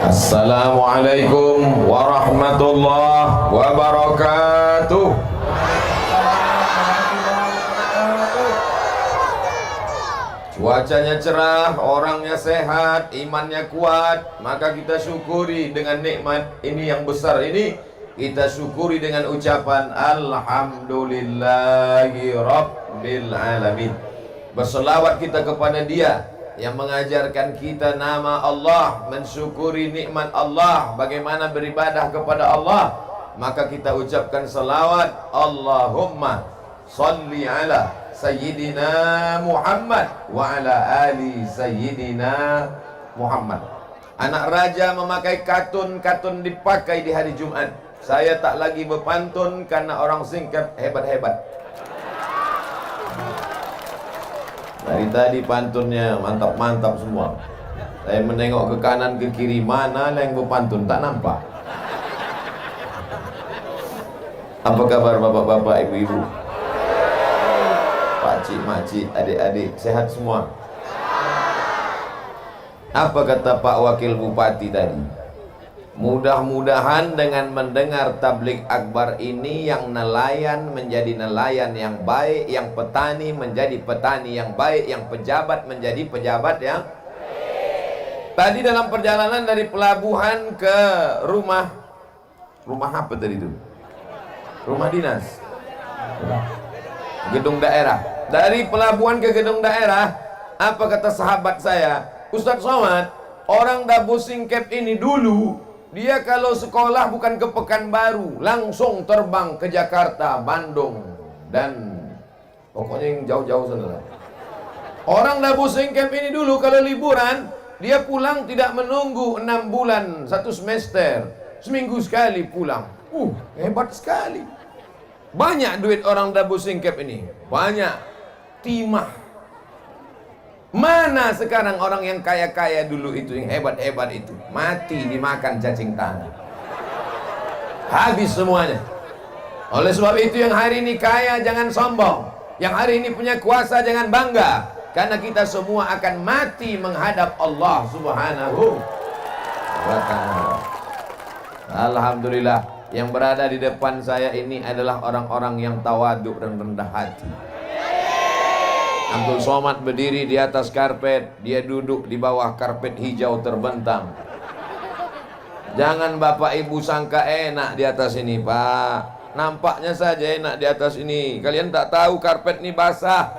Assalamualaikum warahmatullahi wabarakatuh. Cuacanya cerah, orangnya sehat, imannya kuat, maka kita syukuri dengan nikmat ini yang besar ini. Kita syukuri dengan ucapan Alhamdulillahi Rabbil Alamin. Berselawat kita kepada Dia yang mengajarkan kita nama Allah, mensyukuri nikmat Allah, bagaimana beribadah kepada Allah. Maka kita ucapkan salawat, Allahumma salli ala Sayyidina Muhammad wa ala ali Sayyidina Muhammad. Anak raja memakai katun dipakai di hari Jumat. Saya tak lagi berpantun karena orang singkat hebat-hebat. Dari tadi pantunnya mantap-mantap semua. Saya menengok ke kanan ke kiri, mana yang berpantun tak nampak. Apa kabar bapak-bapak, ibu-ibu, pakcik, makcik, adik-adik, sehat semua? Apa kata Pak Wakil Bupati tadi? Mudah-mudahan dengan mendengar tablik akbar ini, yang nelayan menjadi nelayan yang baik, yang petani menjadi petani yang baik, yang pejabat menjadi pejabat yang baik. Tadi dalam perjalanan dari pelabuhan ke rumah apa tadi itu? Rumah dinas, gedung daerah. Dari pelabuhan ke gedung daerah, apa kata sahabat saya, Ustadz Somad, orang Dabu Singkep ini dulu dia kalau sekolah bukan ke Pekanbaru, langsung terbang ke Jakarta, Bandung, dan pokoknya yang jauh-jauh sana. Orang Dabu Singkep ini dulu kalau liburan, dia pulang tidak menunggu 6 bulan, 1 semester, seminggu sekali pulang. Hebat sekali. Banyak duit orang Dabu Singkep ini, banyak timah. Mana sekarang orang yang kaya-kaya dulu itu, yang hebat-hebat itu, mati dimakan cacing tanah, habis semuanya. Oleh sebab itu yang hari ini kaya jangan sombong, yang hari ini punya kuasa jangan bangga, karena kita semua akan mati menghadap Allah Subhanahu wa ta'ala. Alhamdulillah, yang berada di depan saya ini adalah orang-orang yang tawaduk dan rendah hati. Abdul Somad berdiri di atas karpet, dia duduk di bawah karpet hijau terbentang. Jangan bapak ibu sangka enak di atas ini, Pak. Nampaknya saja enak di atas ini. Kalian tak tahu karpet ini basah.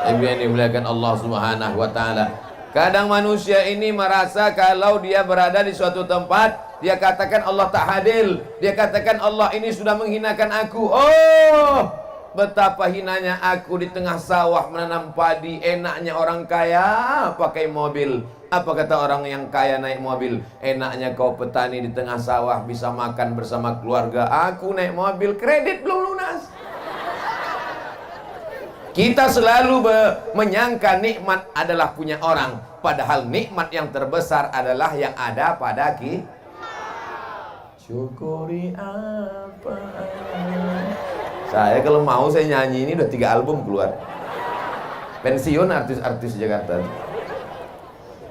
Ibu yang dimuliakan Allah Subhanahu wa ta'ala. Kadang manusia ini merasa kalau dia berada di suatu tempat, dia katakan Allah tak hadir. Dia katakan Allah ini sudah menghinakan aku. Oh, betapa hinanya aku di tengah sawah menanam padi. Enaknya orang kaya pakai mobil. Apa kata orang yang kaya naik mobil? Enaknya kau petani di tengah sawah bisa makan bersama keluarga. Aku naik mobil, kredit belum lunas. Kita selalu menyangka nikmat adalah punya orang, padahal nikmat yang terbesar adalah yang ada pada kita. Syukuri apa? Saya kalau mau saya nyanyi ini udah 3 album keluar. Pensiun artis-artis Jakarta.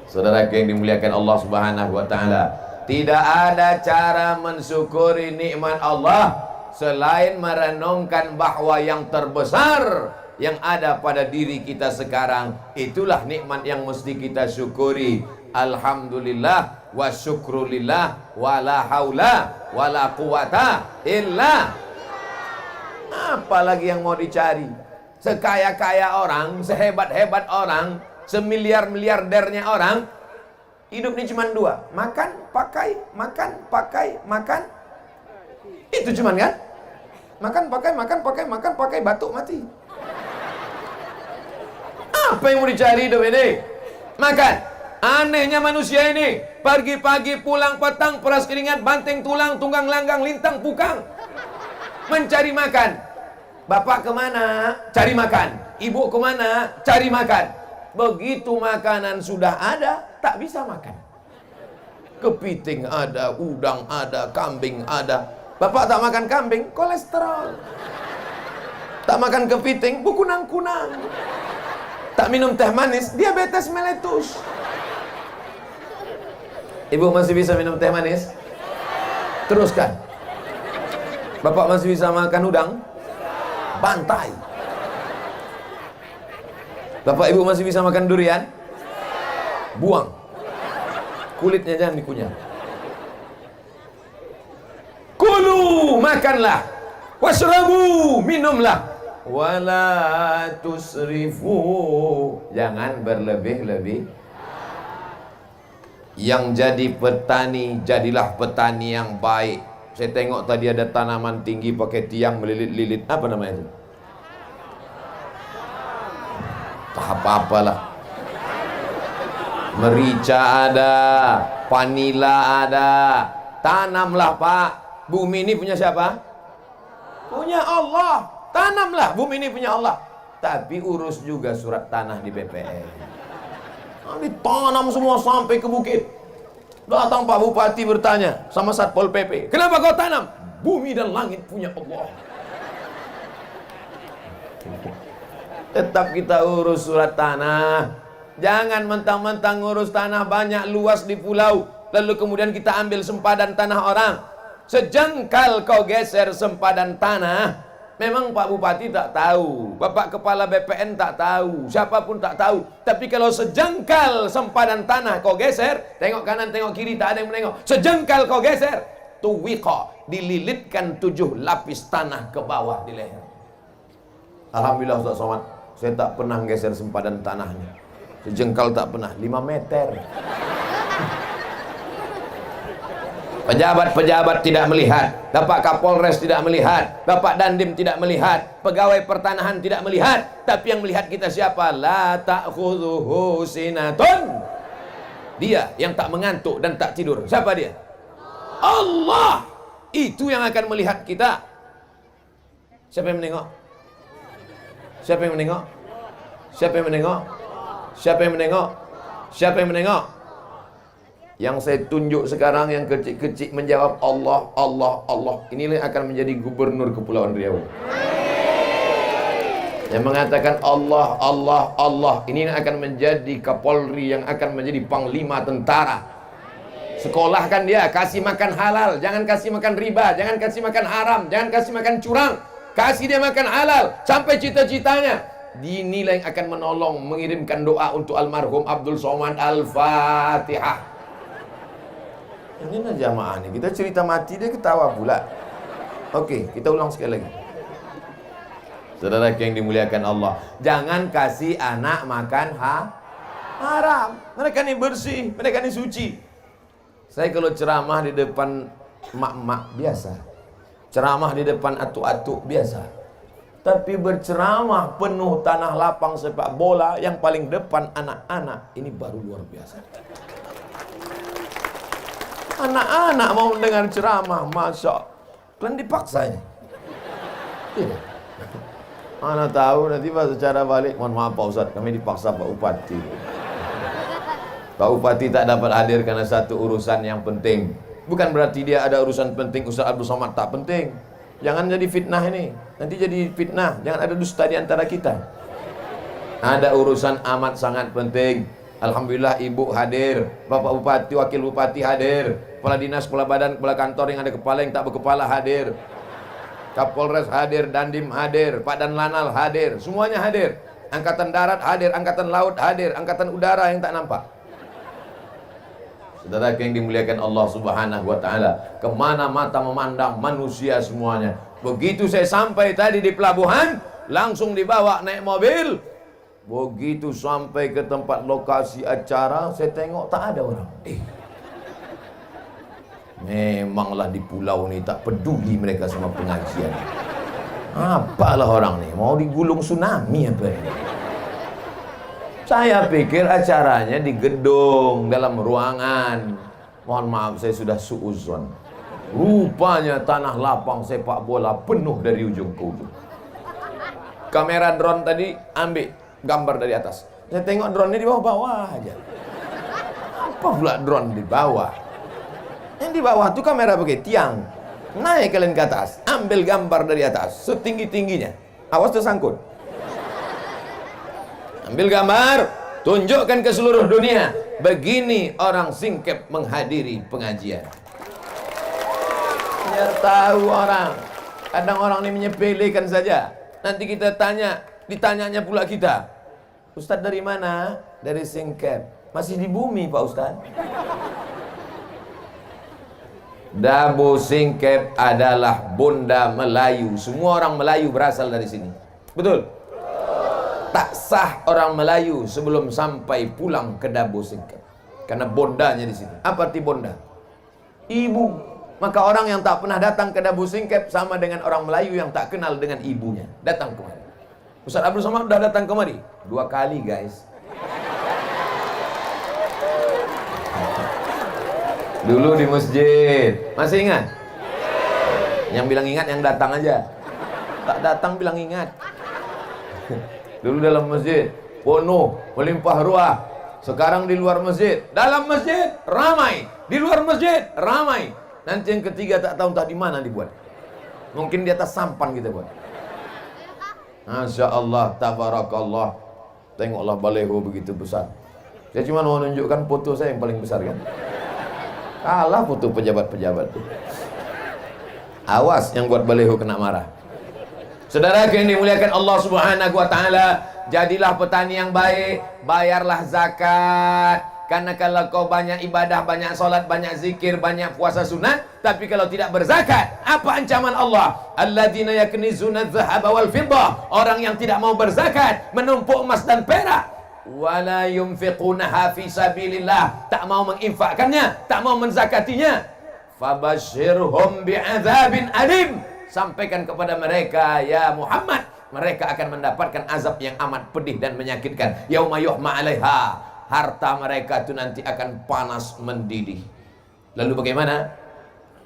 Saudara yang dimuliakan Allah Subhanahu wa ta'ala, tidak ada cara mensyukuri nikmat Allah selain merenungkan bahwa yang terbesar yang ada pada diri kita sekarang, itulah nikmat yang mesti kita syukuri. Alhamdulillah wa syukrulillah wa la haula wa la quwata illa. Apalagi yang mau dicari? Sekaya-kaya orang, sehebat-hebat orang, semiliar-miliardernya orang, hidup ini cuma 2, makan, pakai, makan, pakai, makan. Itu cuman kan? Makan, pakai, makan, pakai, makan, pakai, batuk, mati. Apa yang mau dicari hidup ini? Makan. Anehnya manusia ini, pagi-pagi pulang petang, peras keringat, banting tulang, tunggang langgang, lintang pukang, mencari makan. Bapak kemana? Cari makan. Ibu kemana? Cari makan. Begitu makanan sudah ada, tak bisa makan. Kepiting ada, udang ada, kambing ada. Bapak tak makan kambing, kolesterol. Tak makan kepiting, berkunang-kunang. Tak minum teh manis, diabetes meletus. Ibu masih bisa minum teh manis? Teruskan. Bapak masih bisa makan udang? Bantai. Bapak ibu masih bisa makan durian? Buang. Kulitnya jangan dikunyah. Kulu, makanlah. Washrabu, minumlah. Wala tusrifu, jangan berlebih-lebih. Yang jadi petani, jadilah petani yang baik. Saya tengok tadi ada tanaman tinggi pakai tiang melilit-lilit. Apa namanya itu? Tak apa-apalah. Merica ada, vanila ada. Tanamlah Pak. Bumi ini punya siapa? Punya Allah. Tanamlah, bumi ini punya Allah. Tapi urus juga surat tanah di BPN. Ditanam semua sampai ke bukit. Datang Pak Bupati bertanya sama Satpol PP, kenapa kau tanam? Bumi dan langit punya Allah. Tetap kita urus surat tanah. Jangan mentang-mentang ngurus tanah banyak luas di pulau, lalu kemudian kita ambil sempadan tanah orang. Sejengkal kau geser sempadan tanah, memang Pak Bupati tak tahu, Bapak Kepala BPN tak tahu, siapapun tak tahu. Tapi kalau sejengkal sempadan tanah kau geser, tengok kanan tengok kiri tak ada yang menengok. Sejengkal kau geser, tuwiqa, dililitkan 7 lapis tanah ke bawah di leher. Alhamdulillah Ustaz Somad, saya tak pernah geser sempadan tanahnya. Sejengkal tak pernah, 5 meter. Pejabat-pejabat tidak melihat, Bapak Kapolres tidak melihat, Bapak Dandim tidak melihat, pegawai pertanahan tidak melihat, tapi yang melihat kita siapa? La ta'khudhuhu sinatun. Dia yang tak mengantuk dan tak tidur. Siapa dia? Allah. Itu yang akan melihat kita. Siapa yang menengok? Siapa yang menengok? Siapa yang menengok? Siapa yang menengok? Siapa yang menengok? Yang saya tunjuk sekarang yang kecil-kecil menjawab Allah, Allah, Allah. Inilah yang akan menjadi gubernur Kepulauan Riau. Yang mengatakan Allah, Allah, Allah. Ini yang akan menjadi Kapolri, yang akan menjadi Panglima Tentara. Sekolahkan dia, kasih makan halal, jangan kasih makan riba, jangan kasih makan haram, jangan kasih makan curang. Kasih dia makan halal sampai cita-citanya. Dinilai yang akan menolong, mengirimkan doa untuk almarhum Abdul Somad. Al-Fatihah. Ini lah jamaah nih, kita cerita mati dia ketawa pula. Oke, kita ulang sekali lagi. Saudara yang dimuliakan Allah, jangan kasih anak makan haram. Mereka ini bersih, mereka ini suci. Saya kalau ceramah di depan mak-mak biasa, ceramah di depan atuk-atuk biasa, tapi berceramah penuh tanah lapang sepak bola yang paling depan anak-anak, ini baru luar biasa. Anak-anak mau mendengar ceramah, masya Allah. Kalian dipaksa ini. Tidak. Mana tahu nanti pas secara balik, mohon maaf Pak Ustadz, kami dipaksa Pak Bupati. Pak Bupati tak dapat hadir karena satu urusan yang penting. Bukan berarti dia ada urusan penting, Ustaz Abdul Somad tak penting. Jangan jadi fitnah ini. Nanti jadi fitnah, jangan ada dusta di antara kita. Ada urusan amat sangat penting. Alhamdulillah ibu hadir, Bapak Bupati, Wakil Bupati hadir, Kepala Dinas, Kepala Badan, Kepala Kantor yang ada kepala yang tak berkepala hadir, Kapolres hadir, Dandim hadir, Pak Dan Lanal hadir, semuanya hadir. Angkatan Darat hadir, Angkatan Laut hadir, Angkatan Udara yang tak nampak. Saudara yang dimuliakan Allah Subhanahu wa Ta'ala, kemana mata memandang manusia semuanya. Begitu saya sampai tadi di pelabuhan, langsung dibawa naik mobil. Begitu sampai ke tempat lokasi acara, saya tengok tak ada orang. Memanglah di pulau ni tak peduli mereka sama pengajian. Apalah orang ni, mau digulung tsunami apa ini? Saya pikir acaranya di gedung, dalam ruangan. Mohon maaf, saya sudah suuzon. Rupanya tanah lapang sepak bola penuh dari ujung ke ujung. Kamera drone tadi ambil gambar dari atas. Saya tengok drone-nya di bawah-bawah aja. Apa pula drone di bawah? Yang di bawah tuh kamera pakai tiang. Naik kalian ke atas, ambil gambar dari atas setinggi-tingginya. Awas tersangkut. Ambil gambar, tunjukkan ke seluruh dunia. Begini orang Singkep menghadiri pengajian. Biar tahu orang. Kadang orang ini menyepelekan saja. Nanti kita tanya, ditanyanya pula kita, Ustadz dari mana? Dari Singkep. Masih di bumi Pak Ustadz. Dabu Singkep adalah Bunda Melayu. Semua orang Melayu berasal dari sini. Betul? Tak sah orang Melayu sebelum sampai pulang ke Dabu Singkep. Karena bondanya di sini. Apa arti bonda? Ibu. Maka orang yang tak pernah datang ke Dabu Singkep sama dengan orang Melayu yang tak kenal dengan ibunya. Datang kemari. Ustaz Abdul Somad sudah datang kemari 2 kali guys. Dulu di masjid. Masih ingat? Yang bilang ingat yang datang aja. Tak datang bilang ingat. Dulu dalam masjid penuh, melimpah ruah. Sekarang di luar masjid. Dalam masjid ramai, di luar masjid ramai. Nanti yang ketiga tak tahu entah di mana dibuat. Mungkin di atas sampan kita buat. Masya Allah, tabarakallah. Tengoklah baleho begitu besar. Saya cuma mau menunjukkan foto saya yang paling besar kan. Kalah foto pejabat-pejabat. Awas yang buat baleho kena marah. Saudara yang dimuliakan Allah Subhanahu wa taala, jadilah petani yang baik, bayarlah zakat. Karena kalau kau banyak ibadah, banyak salat, banyak zikir, banyak puasa sunat, tapi kalau tidak berzakat, apa ancaman Allah? Alladzina yaknizuna adh-dhahaba wal fiddah. Orang yang tidak mau berzakat, menumpuk emas dan perak. Wala yunfiqunaha fi sabilillah. Tak mau menginfakkannya, tak mau menzakatinya. Fabashshirhum bi'adzabin alim. Sampaikan kepada mereka, ya Muhammad, mereka akan mendapatkan azab yang amat pedih dan menyakitkan. Yauma yuhma 'alaiha. Harta mereka itu nanti akan panas mendidih. Lalu bagaimana?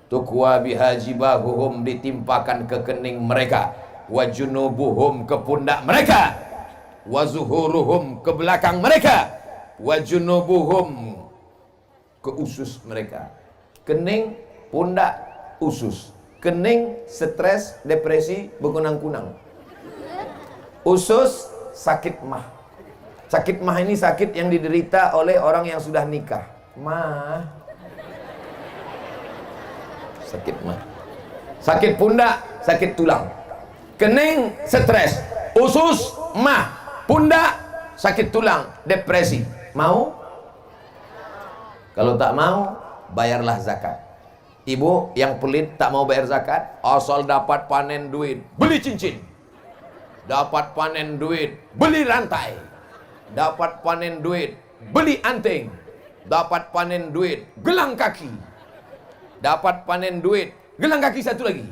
Tukwa bihajibahuhum, ditimpakan ke kening mereka. Wajunubuhum, ke pundak mereka. Wazuhuruhum, ke belakang mereka. Wajunubuhum, ke usus mereka. Kening, pundak, usus. Kening, stres, depresi, berkunang-kunang. Usus, sakit mah. Sakit mah ini sakit yang diderita oleh orang yang sudah nikah. Mah. Sakit mah. Sakit pundak, sakit tulang. Kening, stres. Usus, mah. Pundak, sakit tulang, depresi. Mau? Kalau tak mau, bayarlah zakat. Ibu yang pelit tak mau bayar zakat, asal dapat panen duit, beli cincin. Dapat panen duit, beli rantai. Dapat panen duit, beli anting. Dapat panen duit, gelang kaki. Dapat panen duit, gelang kaki satu lagi.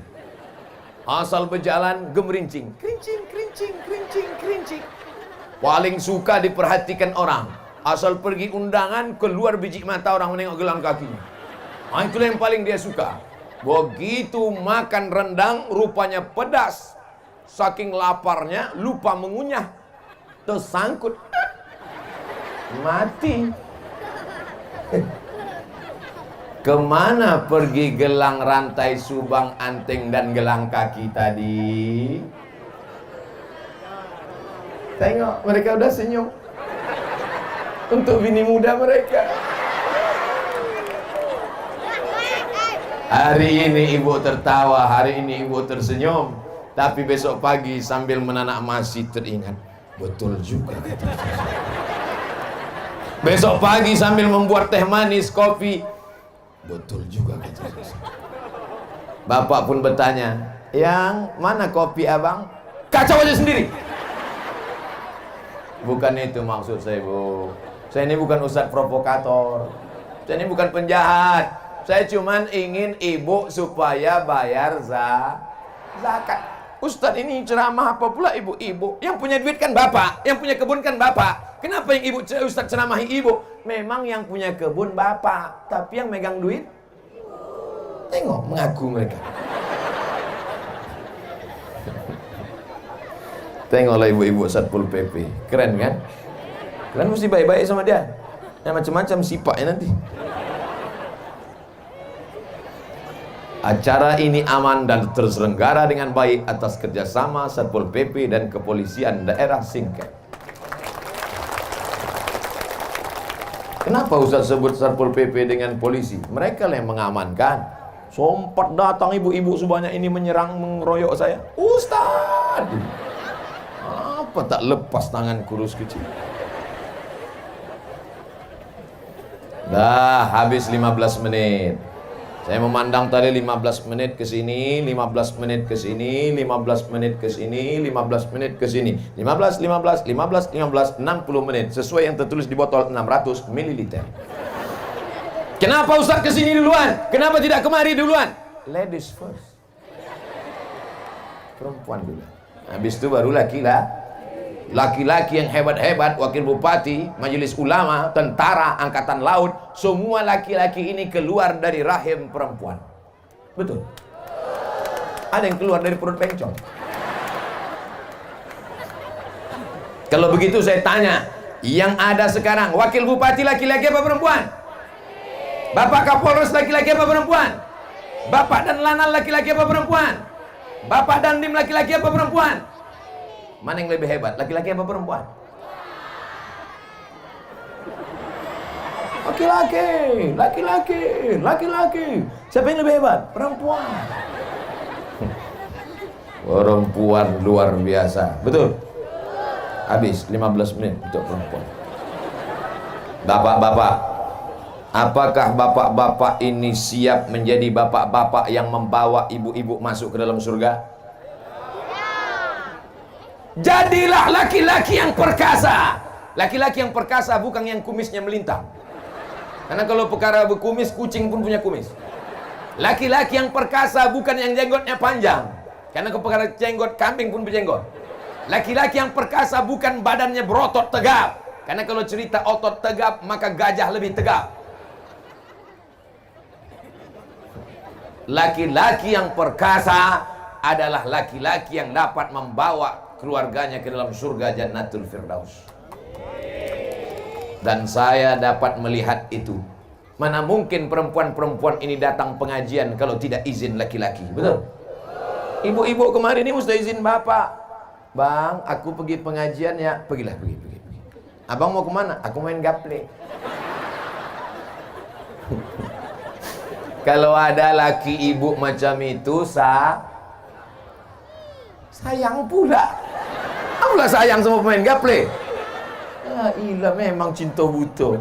Asal berjalan gemerincing, kerincing, kerincing, kerincing, kerincing. Paling suka diperhatikan orang. Asal pergi undangan, keluar biji mata orang menengok gelang kakinya. Itulah yang paling dia suka. Begitu makan rendang, rupanya pedas. Saking laparnya, lupa mengunyah. Tersangkut. Mati. Kemana pergi gelang rantai subang anting dan gelang kaki tadi? Tengok, mereka udah senyum. Untuk bini muda mereka. Hari ini ibu tertawa, hari ini ibu tersenyum. Tapi besok pagi sambil menanak masih teringat, betul juga kata saya. Besok pagi sambil membuat teh manis, kopi, betul juga kata saya. Bapak pun bertanya, yang mana kopi abang? Kacau aja sendiri. Bukan itu maksud saya, Bu. Saya ini bukan ustadz provokator. Saya ini bukan penjahat. Saya cuman ingin ibu supaya bayar zakat. Ustadz ini ceramah apa pula ibu-ibu? Yang punya duit kan bapak, yang punya kebun kan bapak. Kenapa yang ustadz ceramahi ibu? Memang yang punya kebun bapak, tapi yang megang duit? Tengok, mengaku mereka. Tengoklah ibu-ibu Satpol PP, keren kan? Kalian mesti baik-baik sama dia. Yang macam-macam sifatnya nanti. Acara ini aman dan terselenggara dengan baik atas kerjasama Satpol PP dan Kepolisian Daerah Singkep. Kenapa Ustaz sebut Satpol PP dengan polisi? Mereka lah yang mengamankan. Sempat datang ibu-ibu sebanyak ini menyerang, mengeroyok saya. Ustaz, apa tak lepas tangan kurus kecil? Dah habis 15 menit. Saya memandang tadi 15 menit ke sini, 15 menit ke sini, 15 menit ke sini, 15 menit ke sini. 15, 15, 15, 15, 60 menit. Sesuai yang tertulis di botol 600 ml. Kenapa Ustaz ke sini duluan? Kenapa tidak kemari duluan? Ladies first. Perempuan dulu. Habis itu baru laki-laki yang hebat-hebat, wakil bupati, majelis ulama, tentara, angkatan laut, semua laki-laki ini keluar dari rahim perempuan. Betul? Ada yang keluar dari perut bencong. Kalau begitu saya tanya, yang ada sekarang, wakil bupati laki-laki apa perempuan? Bapak Kapolres laki-laki apa perempuan? Bapak dan Lanal laki-laki apa perempuan? Bapak Dandim laki-laki apa perempuan? Mana yang lebih hebat? Laki-laki apa perempuan? Laki-laki. Siapa yang lebih hebat? Perempuan. Perempuan luar biasa. Betul? Habis 15 menit untuk perempuan. Bapak-bapak, apakah bapak-bapak ini siap menjadi bapak-bapak yang membawa ibu-ibu masuk ke dalam surga? Jadilah laki-laki yang perkasa. Laki-laki yang perkasa bukan yang kumisnya melintang. Karena kalau perkara berkumis, kucing pun punya kumis. Laki-laki yang perkasa bukan yang jenggotnya panjang. Karena kalau perkara jenggot, kambing pun berjenggot. Laki-laki yang perkasa bukan badannya berotot tegap. Karena kalau cerita otot tegap, maka gajah lebih tegap. Laki-laki yang perkasa adalah laki-laki yang dapat membawa keluarganya ke dalam surga Jannatul Firdaus. Dan saya dapat melihat itu. Mana mungkin perempuan-perempuan ini datang pengajian kalau tidak izin laki-laki. Betul? Ibu-ibu kemarin ini mesti izin bapak. Bang, aku pergi pengajian ya. Pergilah, pergi. Abang mau kemana? Aku main gaple. Kalau ada laki ibu macam itu, sayang pula. Apalah sayang sama pemain gaple. Ilah memang cinta buta.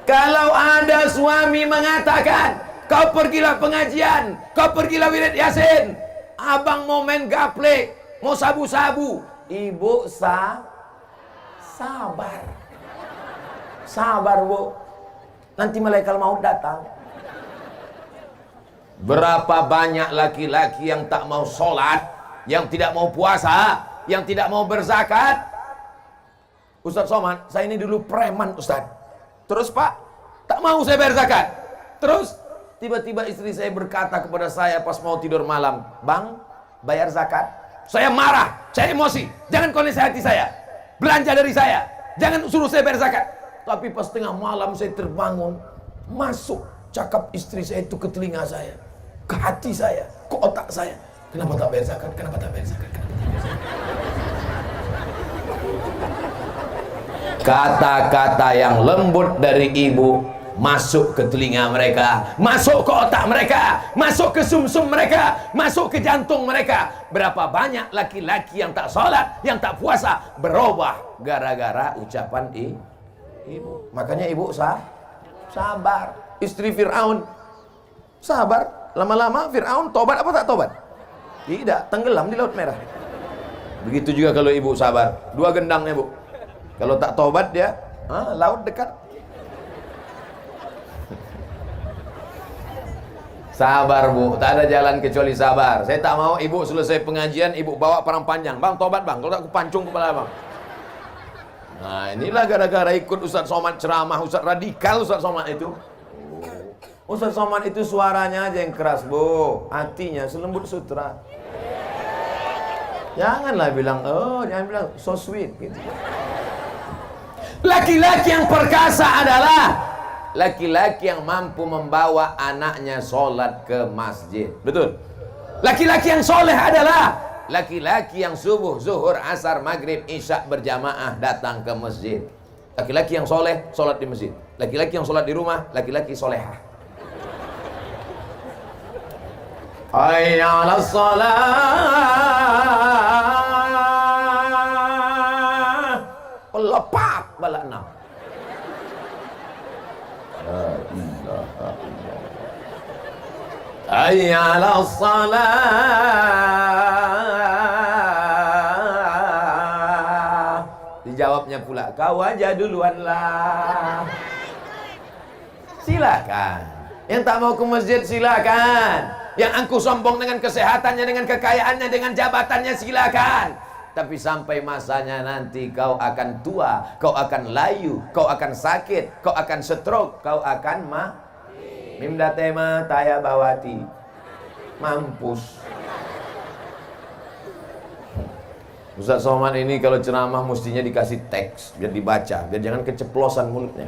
Kalau ada suami mengatakan, kau pergilah pengajian, kau pergilah wirid yasin, abang mau main gaple, mau sabu-sabu, ibu sabar. Sabar bu, nanti malaikat maut datang. Berapa banyak laki-laki yang tak mau sholat, yang tidak mau puasa, yang tidak mau berzakat. Ustaz Somad, saya ini dulu preman Ustaz. Terus Pak, tak mau saya bayar zakat. Terus tiba-tiba istri saya berkata kepada saya pas mau tidur malam, Bang, bayar zakat. Saya marah, saya emosi. Jangan kau nasihati saya, belanja dari saya, jangan suruh saya bayar zakat. Tapi pas tengah malam saya terbangun, masuk cakap istri saya itu ke telinga saya, ke hati saya, ke otak saya. Kenapa tak bayar zakat? Kenapa tak bayar zakat? Kata-kata yang lembut dari ibu masuk ke telinga mereka, masuk ke otak mereka, masuk ke sumsum mereka, masuk ke jantung mereka. Berapa banyak laki-laki yang tak sholat, yang tak puasa, berubah gara-gara ucapan ibu. Makanya ibu sabar. Istri Fir'aun sabar. Lama-lama Fir'aun tobat apa tak tobat? Tidak, tenggelam di Laut Merah. Begitu juga kalau ibu sabar. 2 gendangnya bu. Kalau tak tobat dia, laut dekat. Sabar bu, tak ada jalan kecuali sabar. Saya tak mau ibu selesai pengajian, ibu bawa parang panjang. Bang tobat bang, kalau tak aku pancung kepala bang. Nah inilah gara-gara ikut Ustaz Somad ceramah, Ustaz radikal Ustaz Somad itu. Ustaz Somad itu suaranya aja yang keras bu, hatinya selembut sutra. Janganlah bilang, jangan bilang so sweet gitu. Laki-laki yang perkasa adalah laki-laki yang mampu membawa anaknya sholat ke masjid. Betul? Laki-laki yang soleh adalah laki-laki yang subuh, zuhur, asar, maghrib, isya berjamaah datang ke masjid. Laki-laki yang soleh, sholat di masjid. Laki-laki yang sholat di rumah, laki-laki solehah. Hayya 'alas shalah. Lepak bala 6. La ilaha illallah. Hayya 'alas shalah. Dijawabnya pula, kau aja duluan lah. Silakan. Yang tak mau ke masjid silakan. Yang angku sombong dengan kesehatannya, dengan kekayaannya, dengan jabatannya silakan. Tapi sampai masanya nanti kau akan tua, kau akan layu, kau akan sakit, kau akan stroke, kau akan Mimda tema taya bawati. Mampus. Ustaz Somad ini kalau ceramah mestinya dikasih teks biar dibaca, biar jangan keceplosan mulutnya.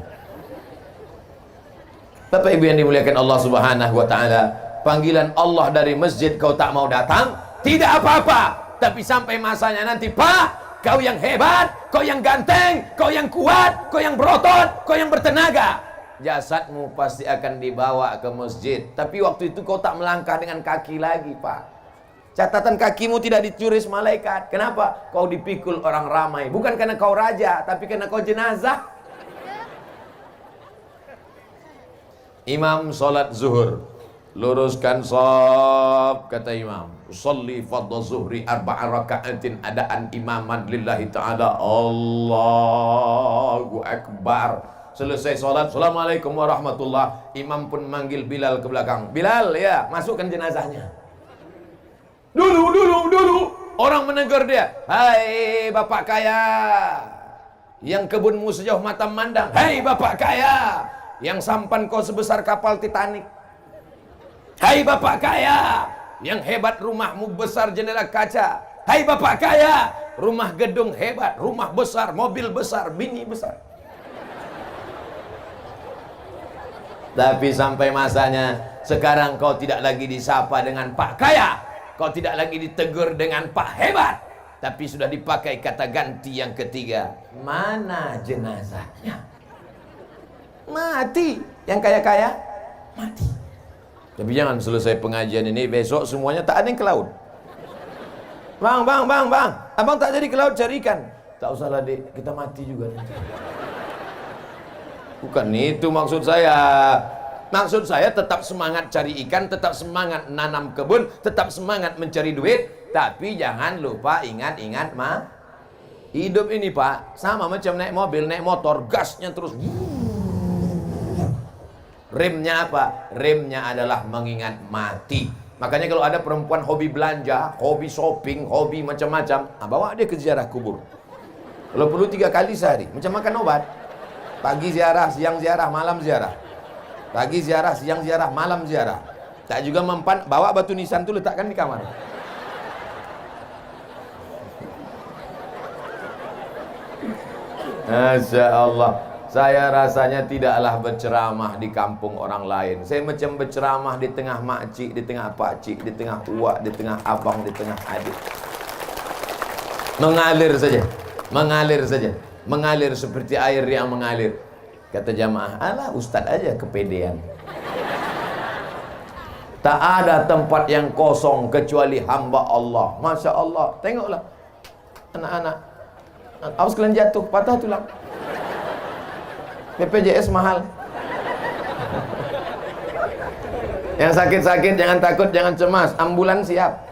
Bapak Ibu yang dimuliakan Allah Subhanahu wa taala, panggilan Allah dari masjid kau tak mau datang, tidak apa-apa. Tapi sampai masanya nanti, Pak, kau yang hebat, kau yang ganteng, kau yang kuat, kau yang berotot, kau yang bertenaga, jasadmu pasti akan dibawa ke masjid. Tapi waktu itu kau tak melangkah dengan kaki lagi, Pak. Catatan kakimu tidak dicuri malaikat. Kenapa? Kau dipikul orang ramai. Bukan karena kau raja, tapi karena kau jenazah. Imam sholat zuhur, luruskan shaf, kata imam. Usolli fardhu zuhri arba'a raka'atin adaan imaman lillahi ta'ala. Allahu Akbar. Selesai sholat, Assalamualaikum warahmatullah. Imam pun manggil Bilal ke belakang. Bilal, ya, masukkan jenazahnya. Dulu. Orang menegur dia. Hai bapak kaya, yang kebunmu sejauh mata memandang. Hai bapak kaya, yang sampan kau sebesar kapal Titanic. Hai bapak kaya, yang hebat rumahmu besar jendela kaca. Hai bapak kaya, rumah gedung hebat, rumah besar, mobil besar, bini besar. Tapi sampai masanya, sekarang kau tidak lagi disapa dengan Pak Kaya, kau tidak lagi ditegur dengan Pak Hebat, tapi sudah dipakai kata ganti yang ketiga. Mana jenazahnya? Mati. Yang kaya-kaya mati. Tapi jangan selesai pengajian ini besok semuanya tak ada yang ke laut. Bang, abang tak jadi ke laut cari ikan. Tak usah lah dek, kita mati juga nanti. Bukan itu maksud saya. Maksud saya tetap semangat cari ikan, tetap semangat nanam kebun, tetap semangat mencari duit, tapi jangan lupa ingat hidup ini Pak, sama macam naik mobil, naik motor, gasnya terus. Remnya apa? Remnya adalah mengingat mati. Makanya kalau ada perempuan hobi belanja, hobi shopping, hobi macam-macam, bawa dia ke ziarah kubur. Kalau perlu 3 kali sehari, macam makan obat. Pagi ziarah, siang ziarah, malam ziarah. Pagi ziarah, siang ziarah, malam ziarah. Tak juga mempan, bawa batu nisan itu letakkan di kamar. Masya Allah. Saya rasanya tidaklah berceramah di kampung orang lain. Saya macam berceramah di tengah makcik, di tengah pakcik, di tengah uak, di tengah abang, di tengah adik. Mengalir saja. Mengalir saja. Mengalir seperti air yang mengalir. Kata jamaah, alah ustaz aja kepedean. Tak ada tempat yang kosong kecuali hamba Allah. Masya Allah. Tengoklah anak-anak, awas kalian jatuh, patah tulang. BPJS mahal. Yang sakit-sakit jangan takut, jangan cemas, ambulan siap.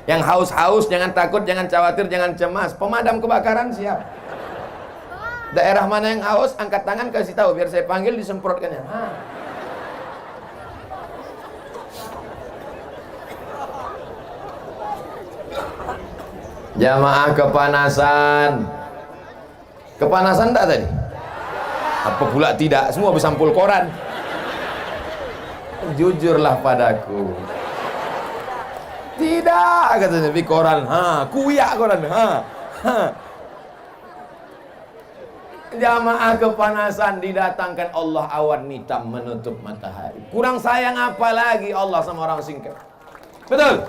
Yang haus-haus jangan takut, jangan khawatir, jangan cemas, pemadam kebakaran siap. Daerah mana yang haus, angkat tangan kasih tahu biar saya panggil disemprotkannya. Jamaah kepanasan. Kepanasan tak tadi? Apa pula tidak? Semua bersampul koran. Jujurlah padaku. Tidak, katanya di koran. Kuyak koran. Jamaah kepanasan, didatangkan Allah awan hitam menutup matahari. Kurang sayang apa lagi Allah sama orang singkat? Betul?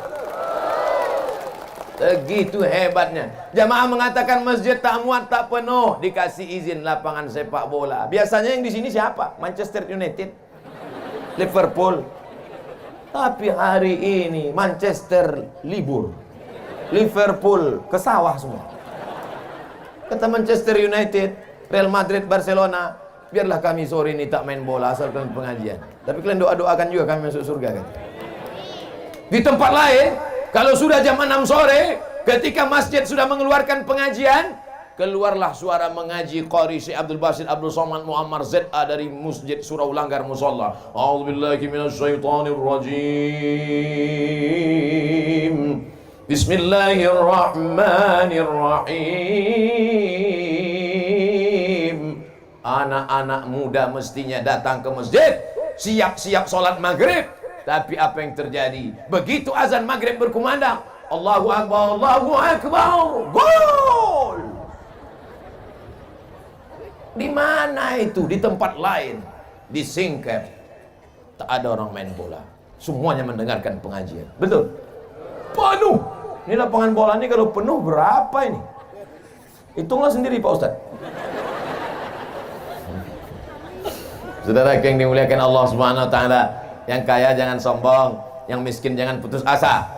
Begitu hebatnya. Jamaah mengatakan masjid tak muat, tak penuh, dikasih izin lapangan sepak bola. Biasanya yang di sini siapa? Manchester United, Liverpool. Tapi hari ini Manchester libur, Liverpool ke sawah semua. Kata Manchester United, Real Madrid, Barcelona, biarlah kami sore ini tak main bola asalkan pengajian. Tapi kalian doa-doakan juga kami masuk surga kan. Di tempat lain, kalau sudah jam 6 sore, ketika masjid sudah mengeluarkan pengajian, keluarlah suara mengaji Qari Syekh Abdul Basit Abdul Somad Muammar ZA dari Masjid Surau Langgar Musalla. A'udzubillahi minasyaitonir rajim. Bismillahirrahmanirrahim. Anak-anak muda mestinya datang ke masjid, siap-siap sholat maghrib. Tapi apa yang terjadi? Begitu azan maghrib berkumandang, Allahu Akbar, Allahu Akbar, gol! Di mana itu? Di tempat lain, di Singkep, tak ada orang main bola, semuanya mendengarkan pengajian. Betul? Penuh. Ini lapangan bola ini kalau penuh berapa ini? Hitunglah sendiri Pak Ustadz. Saudara yang dimuliakan Allah Subhanahu wa taala, yang kaya jangan sombong, yang miskin jangan putus asa,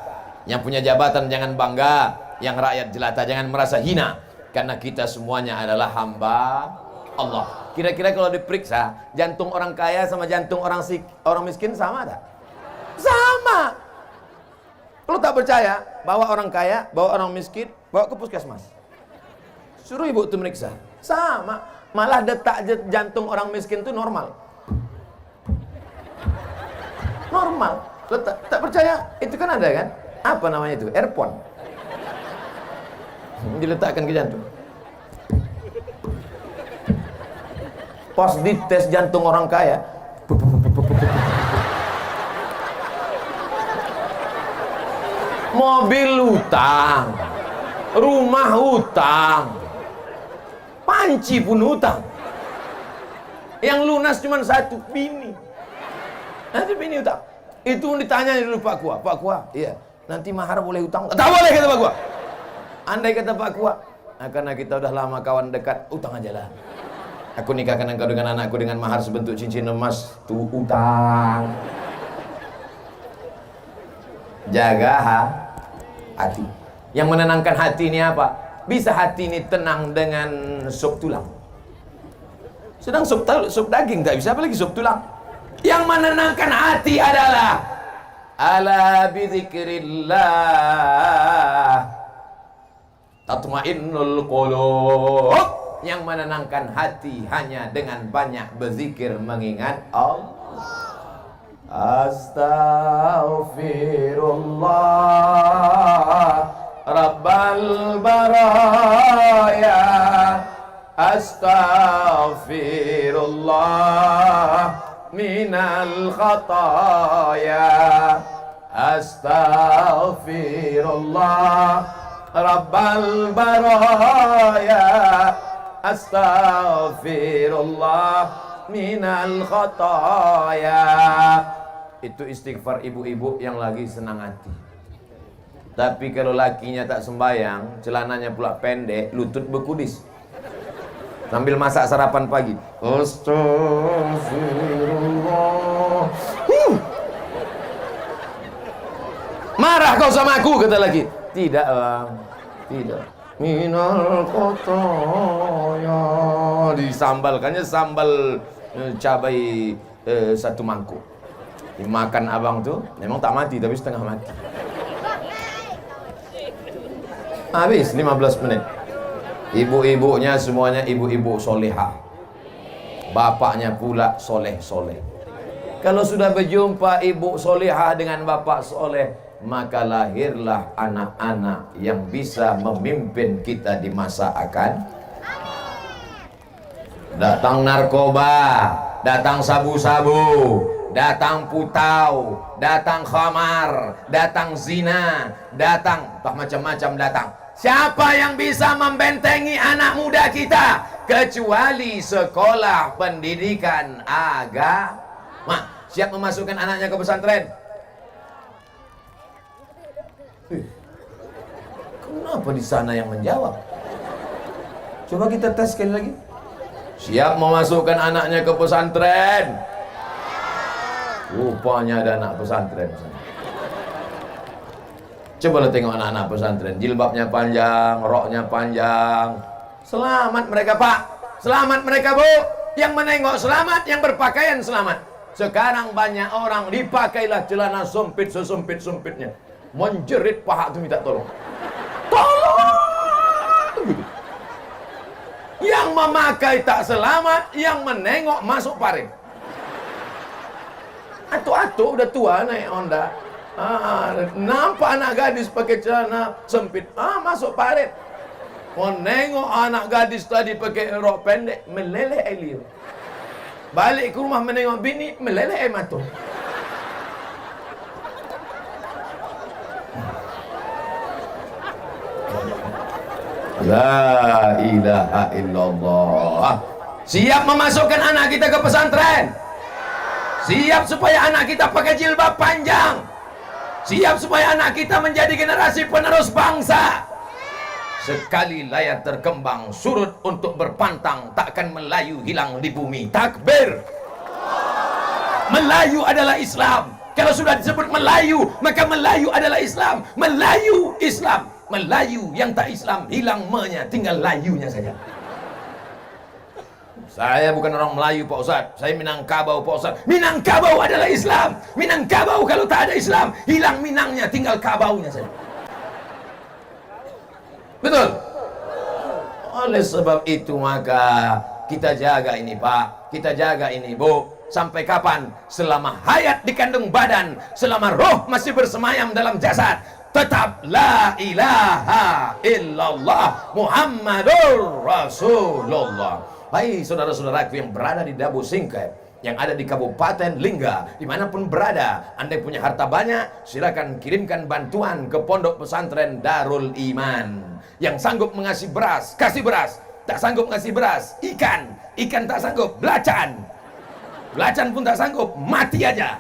yang punya jabatan jangan bangga, yang rakyat jelata jangan merasa hina, karena kita semuanya adalah hamba Allah. Kira-kira kalau diperiksa, jantung orang kaya sama jantung orang miskin sama tak? Sama. Kalau tak percaya, bawa orang kaya, bawa orang miskin, bawa ke puskesmas. Suruh ibu itu meriksa. Sama. Malah detak jantung orang miskin itu normal. Normal. Tak percaya? Itu kan ada kan? Apa namanya itu? Earphone. Diletakkan ke jantung. Pas dites jantung orang kaya, mobil utang, rumah utang, panci pun utang. Yang lunas cuma satu, bini. Nanti bini utang. Itu ditanya dulu Pak Kua. Pak Kua, iya. Nanti mahar boleh utang? Tak boleh kata Pak Kua. Andai kata Pak Kua, nah, karena kita udah lama kawan dekat, utang aja lah. Aku nikahkan engkau dengan anakku dengan mahar sebentuk cincin emas. Tuh utang. Jaga hati. Yang menenangkan hati ini apa? Bisa hati ini tenang dengan sup tulang. Sedang sup daging tak bisa, apalagi sup tulang. Yang menenangkan hati adalah ala bidzikrillah tatmainnul qulub. Yang menenangkan hati hanya dengan banyak berzikir mengingat Allah. Astaghfirullah Rabbal baraya, astaghfirullah minal khataya, astaghfirullah Rabbal baraya, astaghfirullah minal khataya. Itu istighfar ibu-ibu yang lagi senang hati. Tapi kalau lakinya tak sembayang, celananya pula pendek, lutut berkudis, sambil masak sarapan pagi, astagfirullah. Marah kau sama aku, kata laki. Tidak bang, tidak. Minal khataya. Disambalkannya sambal cabai satu mangkuk. Dimakan abang tuh, memang tak mati tapi setengah mati. Habis 15 menit. Ibu-ibunya semuanya ibu-ibu solehah. Bapaknya pula soleh-soleh. Kalau sudah berjumpa ibu solehah dengan bapak soleh, maka lahirlah anak-anak yang bisa memimpin kita di masa akan. Datang narkoba, datang sabu-sabu, datang putau, datang khamar, datang zina, datang macam-macam datang. Siapa yang bisa membentengi anak muda kita kecuali sekolah pendidikan agama? Siap memasukkan anaknya ke pesantren? Kenapa di sana yang menjawab? Coba kita tes sekali lagi. Siap memasukkan anaknya ke pesantren? Rupanya ada anak pesantren. Coba lo tengok anak-anak pesantren, jilbabnya panjang, roknya panjang. Selamat mereka Pak, selamat mereka Bu. Yang menengok selamat, yang berpakaian selamat. Sekarang banyak orang dipakailah celana sempit sesempit-sempitnya, menjerit paha itu minta tolong. Tolong! Yang memakai tak selamat, yang menengok masuk parit. Atu-atu udah tua naik Honda. Nampak anak gadis pakai celana sempit, masuk parit. Menengok anak gadis tadi pakai rok pendek, meleleh air liur. Balik ke rumah menengok bini, meleleh air mata. La ilaha illallah. Siap memasukkan anak kita ke pesantren? Siap supaya anak kita pakai jilbab panjang? Siap supaya anak kita menjadi generasi penerus bangsa? Sekali layar terkembang surut untuk berpantang, takkan Melayu hilang di bumi. Takbir. Melayu adalah Islam. Kalau sudah disebut Melayu, maka Melayu adalah Islam. Melayu Islam. Melayu yang tak Islam hilang me-nya, tinggal layunya saja. Saya bukan orang Melayu Pak Ustadz, saya Minangkabau Pak Ustadz. Minangkabau adalah Islam. Minangkabau kalau tak ada Islam, hilang Minangnya, tinggal kabaunya saja. Betul? Oleh sebab itu maka kita jaga ini Pak, kita jaga ini Bu. Sampai kapan? Selama hayat dikandung badan, selama roh masih bersemayam dalam jasad, tetap la ilaha illallah Muhammadur Rasulullah. Hai saudara-saudaraku yang berada di Dabu Singkep, yang ada di Kabupaten Lingga, dimanapun berada, Anda punya harta banyak, silakan kirimkan bantuan ke Pondok Pesantren Darul Iman. Yang sanggup mengasih beras, kasih beras. Tak sanggup ngasih beras, ikan tak sanggup, belacan pun tak sanggup, mati aja.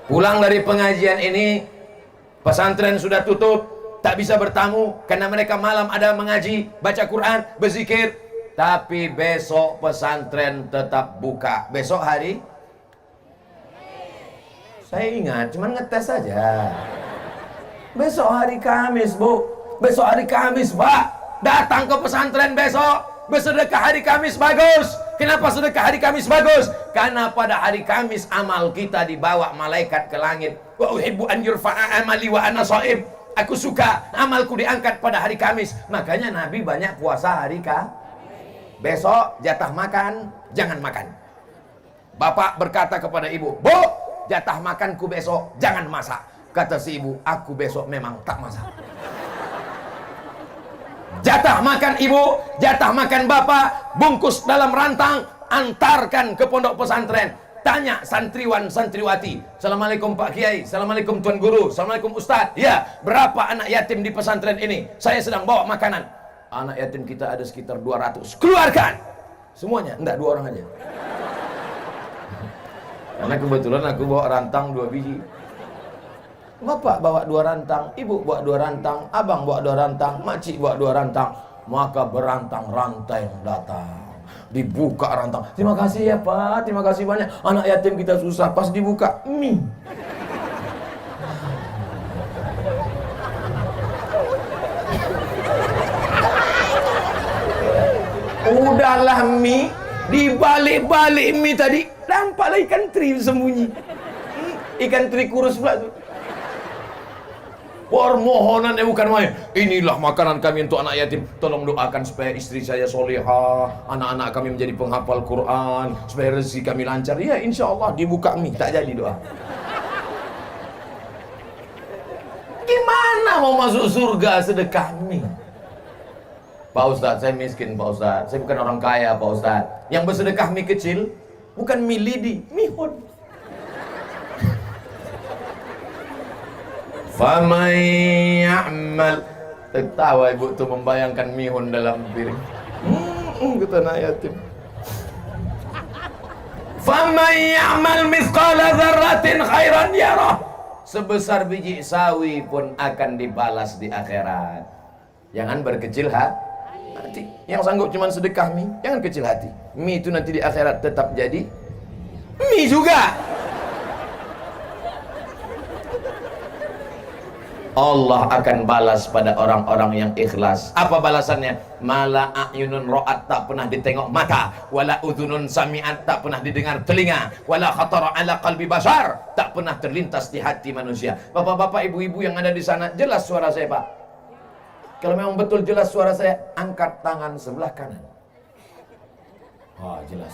Pulang dari pengajian ini, pesantren sudah tutup, tak bisa bertamu karena mereka malam ada mengaji, baca Quran, berzikir. Tapi besok pesantren tetap buka. Besok hari? Saya ingat, cuman ngetes saja. Besok hari Kamis, Bu. Besok hari Kamis, Pak. Datang ke pesantren besok. Bersedekah hari Kamis bagus. Kenapa sedekah hari Kamis bagus? Karena pada hari Kamis amal kita dibawa malaikat ke langit. Wa uhibbu an yurfa'a amali wa ana shaim. Aku suka amalku diangkat pada hari Kamis. Makanya Nabi banyak puasa hari Besok jatah makan, jangan makan. Bapak berkata kepada ibu, Bu, jatah makanku besok, jangan masak. Kata si ibu, aku besok memang tak masak. Jatah makan ibu, jatah makan bapak, bungkus dalam rantang, antarkan ke pondok pesantren. Tanya santriwan santriwati, Assalamualaikum Pak Kiai, Assalamualaikum Tuan Guru, Assalamualaikum Ustadz. Ya, berapa anak yatim di pesantren ini? Saya sedang bawa makanan. Anak yatim kita ada sekitar 200. Keluarkan semuanya, enggak 2 orang aja. Karena kebetulan aku bawa rantang 2 biji. Bapak bawa 2 rantang, ibu bawa 2 rantang, abang bawa 2 rantang, makcik bawa 2 rantang. Maka berantang-rantang datang. Dibuka rantang. Terima kasih ya Pak, terima kasih banyak. Anak yatim kita susah, pas dibuka mie. Udahlah mie, dibalik-balik mie tadi, nampaklah ikan teri sembunyi. Ikan teri kurus pula tuh. Permohonannya bukan main. Inilah makanan kami untuk anak yatim. Tolong doakan supaya istri saya solehah, anak-anak kami menjadi penghafal Quran, supaya rezeki kami lancar. Ya insya Allah dibuka mie, tak jadi doa. Gimana mau masuk surga sedekah mie? Pak Ustadz, saya miskin Pak Ustadz. Saya bukan orang kaya Pak Ustadz. Yang bersedekah mie kecil bukan mie lidi, mihun. Faman ya'mal. Tertawa ibu tuh membayangkan mihun dalam piring. Kata anak yatim. Faman ya'mal mithqala dzarratin khairan yarah. sebesar biji sawi pun akan dibalas di akhirat. Jangan berkecil hati. Yang sanggup cuma sedekah mie, jangan kecil hati. Mie itu nanti di akhirat tetap jadi mie juga. Allah akan balas pada orang-orang yang ikhlas. Apa balasannya? Mala a'yunun ra'at, tak pernah ditengok mata, wala udhunun sami'at, tak pernah didengar telinga, wala khatara ala qalbi bashar, tak pernah terlintas di hati manusia. Bapak-bapak, ibu-ibu yang ada di sana, jelas suara saya, Pak? Kalau memang betul jelas suara saya, angkat tangan sebelah kanan. Jelas.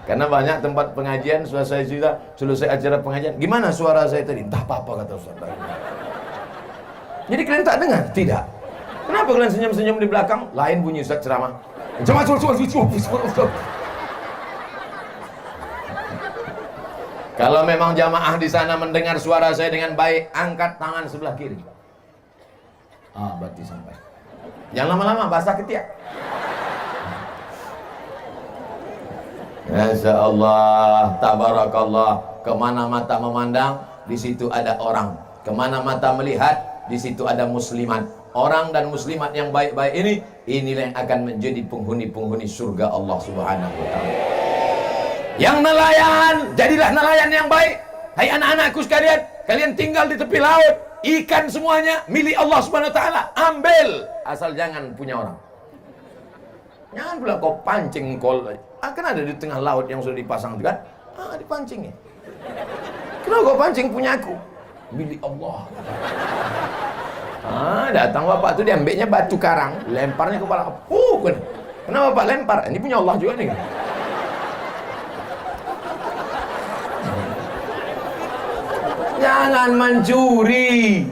Karena banyak tempat pengajian, selesai acara pengajian, gimana suara saya tadi? Entah apa-apa kata Ustaz. Jadi kalian tak dengar? Tidak. Kenapa kalian senyum-senyum di belakang? Lain bunyi Ustaz ceramah. Kalau memang jamaah di sana mendengar suara saya dengan baik, angkat tangan sebelah kiri. Berarti sampai. Jangan lama-lama, basah ketiak. Masya Allah, tabarakallah. Kemana mata memandang, di situ ada orang. Kemana mata melihat, di situ ada muslimat. Orang dan muslimat yang baik-baik ini, inilah yang akan menjadi penghuni-penghuni surga Allah Subhanahu wa Ta'ala. Yang nelayan, jadilah nelayan yang baik. Hai anak-anakku sekalian, kalian tinggal di tepi laut, ikan semuanya milik Allah Subhanahu wa Ta'ala. Ambil, asal jangan punya orang. Jangan pula kau pancing kol. Kan ada di tengah laut yang sudah dipasang kan? Dipancing ya. Kenapa kau pancing punya aku? Milik Allah. Datang bapak tuh diambilnya batu karang, lemparnya ke kepala. Kenapa bapak lempar? Ini punya Allah juga nih. Jangan mencuri.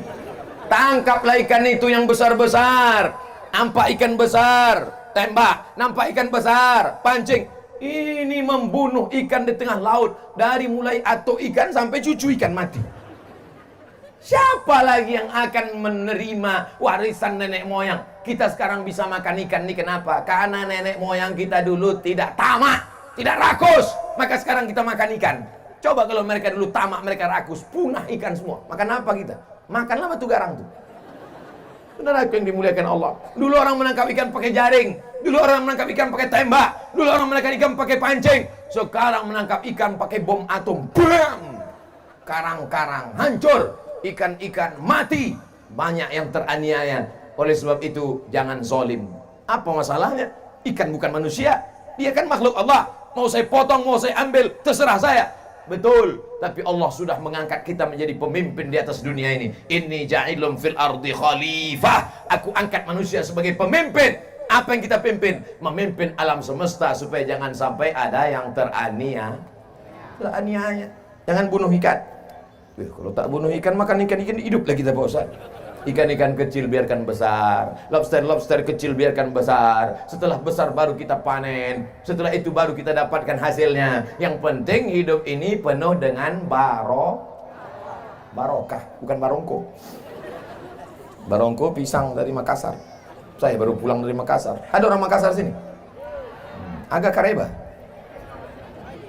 Tangkaplah ikan itu yang besar-besar. Nampak ikan besar, tembak. Nampak ikan besar, pancing. Ini membunuh ikan di tengah laut. Dari mulai atuk ikan sampai cucu ikan mati. Siapa lagi yang akan menerima warisan nenek moyang? Kita sekarang bisa makan ikan ini kenapa? Karena nenek moyang kita dulu tidak tamak, tidak rakus. Maka sekarang kita makan ikan. Coba kalau mereka dulu tamak, mereka rakus, punah ikan semua. Makan apa kita? Makanlah batu garang tuh. Saudara yang dimuliakan Allah. Dulu orang menangkap ikan pakai jaring. Dulu orang menangkap ikan pakai tembak. Dulu orang menangkap ikan pakai pancing. Sekarang menangkap ikan pakai bom atom. Bam! Karang-karang hancur. Ikan-ikan mati. Banyak yang teraniaya. Oleh sebab itu jangan zalim. Apa masalahnya? Ikan bukan manusia. Dia kan makhluk Allah. Mau saya potong, mau saya ambil, terserah saya. Betul, tapi Allah sudah mengangkat kita menjadi pemimpin di atas dunia ini. Inni ja'ilun fil ardi khalifah. Aku angkat manusia sebagai pemimpin. Apa yang kita pimpin? Memimpin alam semesta supaya jangan sampai ada yang teraniaya. Jangan bunuh ikan. Kalau tak bunuh ikan, makan ikan-ikan hidup lah kita, Pak Ustaz. Ikan-ikan kecil biarkan besar, lobster-lobster kecil biarkan besar. Setelah besar baru kita panen. Setelah itu baru kita dapatkan hasilnya. Yang penting hidup ini penuh dengan barokah, bukan barongko. Barongko pisang dari Makassar. Saya baru pulang dari Makassar. Ada orang Makassar sini? Agak kareba.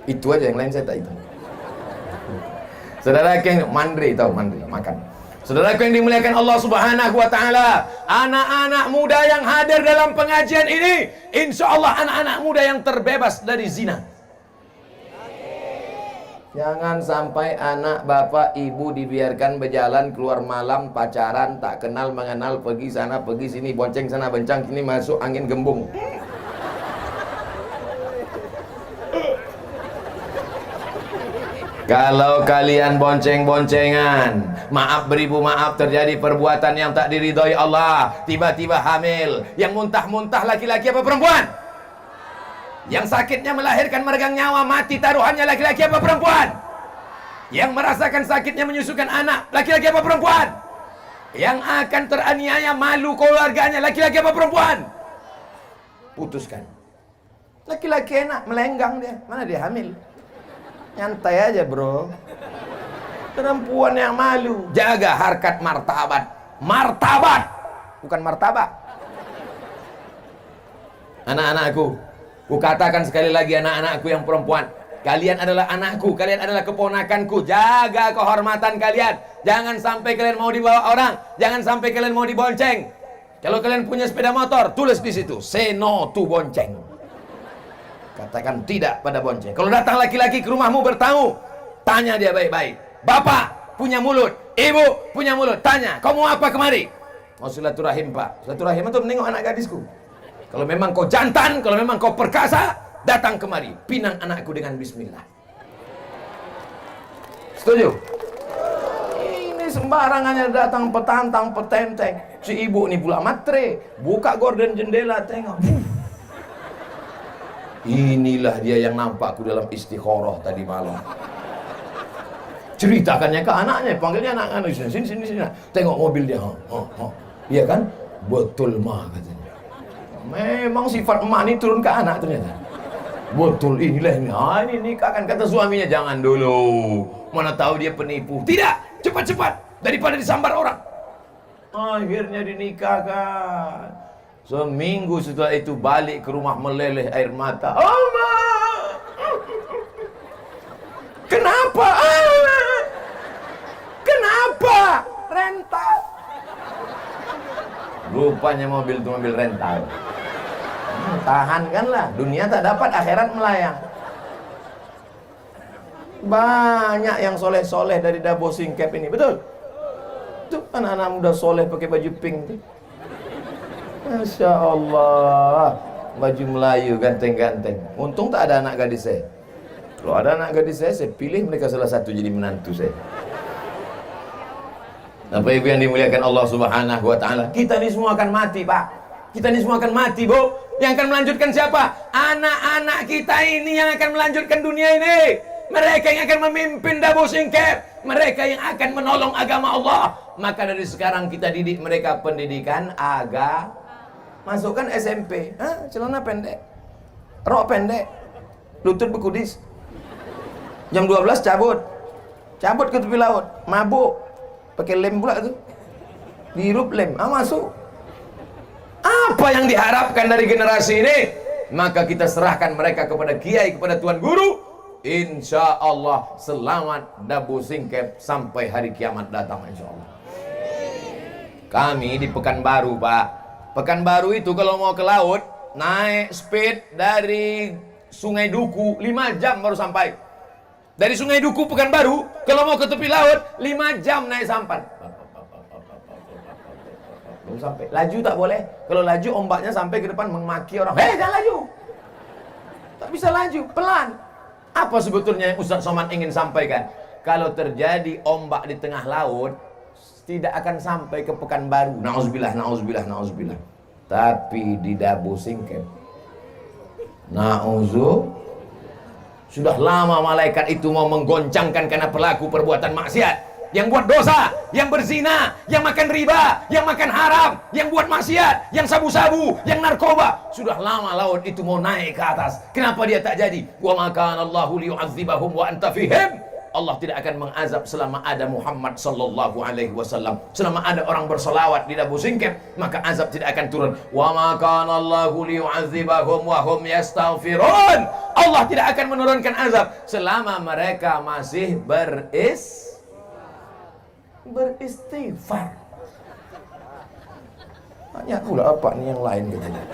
Itu aja, yang lain saya tak itu. Saudara yang mandri, tahu mandri, makan. Saudaraku yang dimuliakan Allah Subhanahu wa Ta'ala, anak-anak muda yang hadir dalam pengajian ini, insya Allah anak-anak muda yang terbebas dari zina. Jangan sampai anak bapak ibu dibiarkan berjalan keluar malam, pacaran, tak kenal mengenal, pergi sana pergi sini, bonceng sana bencang sini, masuk angin gembung. Kalau kalian bonceng-boncengan, maaf beribu maaf, terjadi perbuatan yang tak diridhoi Allah, tiba-tiba hamil, yang muntah-muntah laki-laki apa perempuan? Yang sakitnya melahirkan meregang nyawa, mati taruhannya laki-laki apa perempuan? Yang merasakan sakitnya menyusukan anak, laki-laki apa perempuan? Yang akan teraniaya malu keluarganya, laki-laki apa perempuan? Putuskan. Laki-laki enak, melenggang dia, mana dia hamil? Nyantai aja bro. Perempuan yang malu. Jaga harkat martabat. Martabat, bukan martabak. Anak-anakku, ku katakan sekali lagi, anak-anakku yang perempuan, Kalian adalah anakku, kalian adalah keponakanku. Jaga kehormatan kalian. Jangan sampai kalian mau dibawa orang, jangan sampai kalian mau dibonceng. Kalau kalian punya sepeda motor, tulis di situ, say no to bonceng. Katakan tidak pada bonceng. Kalau datang laki-laki ke rumahmu bertamu, tanya dia baik-baik. Bapak punya mulut, ibu punya mulut, tanya, kau mau apa kemari? Mau silaturahim, Pak. Silaturahim itu menengok anak gadisku. Kalau memang kau jantan, kalau memang kau perkasa, datang kemari, pinang anakku dengan bismillah. Setuju? Ini sembarangannya datang petantang petenteng. Si ibu ini pula matre, buka gorden jendela, tengok. Inilah dia yang nampakku dalam istikharah tadi malam. Ceritakannya ke anaknya, panggilnya anak-anak, sini. Tengok mobil dia. Iya kan? Betul mah katanya. Memang sifat emak ini turun ke anak ternyata. Betul, inilah ini. Ini nikahkan, kata suaminya. Jangan dulu, mana tahu dia penipu. Tidak, cepat-cepat daripada disambar orang. Akhirnya dinikahkan. Seminggu setelah itu balik ke rumah meleleh air mata. Oma, kenapa? Kenapa? Rental. Rupanya mobil itu mobil rental. Tahankanlah, dunia tak dapat, akhirat melayang. Banyak yang soleh-soleh dari Dabo Singkep ini, betul? Tuh anak-anak muda soleh pakai baju pink tuh. Masya Allah, baju Melayu ganteng-ganteng. Untung tak ada anak gadis saya. Kalau ada anak gadis saya pilih mereka salah satu jadi menantu saya. Bapak Ibu yang dimuliakan Allah Subhanahu wa taala, kita ini semua akan mati, Pak. Kita ini semua akan mati, Bu. Yang akan melanjutkan siapa? Anak-anak kita ini yang akan melanjutkan dunia ini. Mereka yang akan memimpin Dabo Singkep. Mereka yang akan menolong agama Allah. Maka dari sekarang kita didik mereka pendidikan agama. Masukkan SMP, celana pendek, rok pendek, lutut berkudis. Jam 12 cabut ke tepi laut, mabuk, pakai lem pula tuh, dihirup lem, masuk. Apa yang diharapkan dari generasi ini? Maka kita serahkan mereka kepada kiai, kepada tuan guru. Insya Allah selamat Dabo Singkep sampai hari kiamat datang, insya Allah. Kami di Pekanbaru, Pak. Pekanbaru itu kalau mau ke laut, naik speed dari Sungai Duku 5 jam baru sampai. Dari Sungai Duku Pekanbaru, kalau mau ke tepi laut 5 jam naik sampan. Belum sampai. Laju tak boleh. Kalau laju ombaknya sampai ke depan memaki orang. Jangan laju. Tak bisa laju, pelan. Apa sebetulnya yang Ustaz Somad ingin sampaikan? Kalau terjadi ombak di tengah laut, tidak akan sampai ke Pekanbaru. Nauzubillah. Tapi di Dabo Singkep, sudah lama malaikat itu mau menggoncangkan karena pelaku perbuatan maksiat. Yang buat dosa, yang berzina, yang makan riba, yang makan haram, yang buat maksiat, yang sabu-sabu, yang narkoba. Sudah lama laut itu mau naik ke atas. Kenapa dia tak jadi? Wa ma kana Allahu liyu'adzibahum wa anta fihim. Allah tidak akan mengazab selama ada Muhammad sallallahu alaihi wasallam. Selama ada orang bersolawat di Dabo Singkep, maka azab tidak akan turun. Wa ma kana Allahu liyu'adzibahum wa hum yastaghfirun. Allah tidak akan menurunkan azab selama mereka masih beristighfar. Tanya pula apa nih yang lain katanya.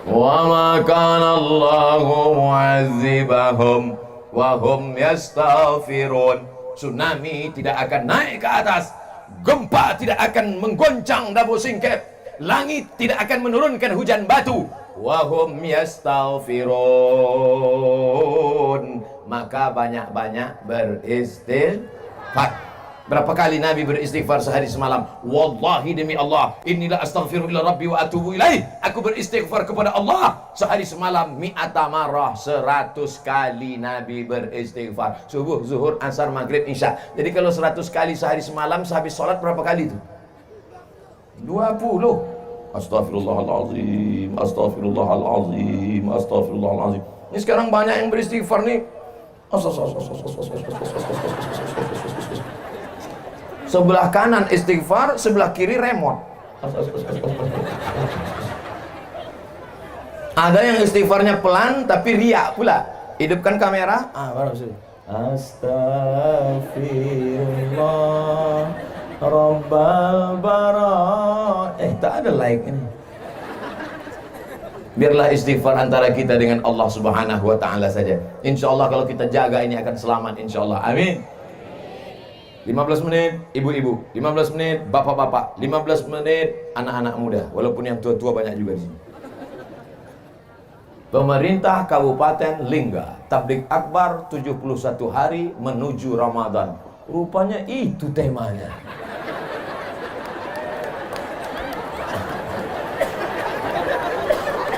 Wa ma kana Allahu mu'adzibahum wa hum yastaghfirun. Tsunami tidak akan naik ke atas. Gempa tidak akan menggoncang Dabo Singkep. Langit tidak akan menurunkan hujan batu. Wa hum yastaghfirun. Maka banyak-banyak beristighfar. Berapa kali Nabi beristighfar sehari semalam? Wallahi demi Allah, inilah astaghfiru ila rabbi wa atubu ilaih. Aku beristighfar kepada Allah sehari semalam mi'ata marrah, 100 kali Nabi beristighfar. Subuh, zuhur, asar, maghrib, isya. Jadi kalau 100 kali sehari semalam, sehabis sholat berapa kali itu? 20. Astaghfirullahaladzim, astaghfirullahaladzim, astaghfirullahaladzim. Ini sekarang banyak yang beristighfar nih. Sebelah kanan istighfar, sebelah kiri remote. Ada yang istighfarnya pelan tapi riak pula. Hidupkan kamera. Baru sudah. Astaghfirullah Rabbal bara. Tak ada like ini. Biarlah istighfar antara kita dengan Allah Subhanahu wa ta'ala saja. Insya Allah kalau kita jaga ini akan selamat, insya Allah. Amin. 15 menit ibu-ibu, 15 menit bapak-bapak, 15 menit anak-anak muda. Walaupun yang tua-tua banyak juga di sini. Pemerintah Kabupaten Lingga, tablik akbar 71 hari menuju Ramadan. Rupanya itu temanya.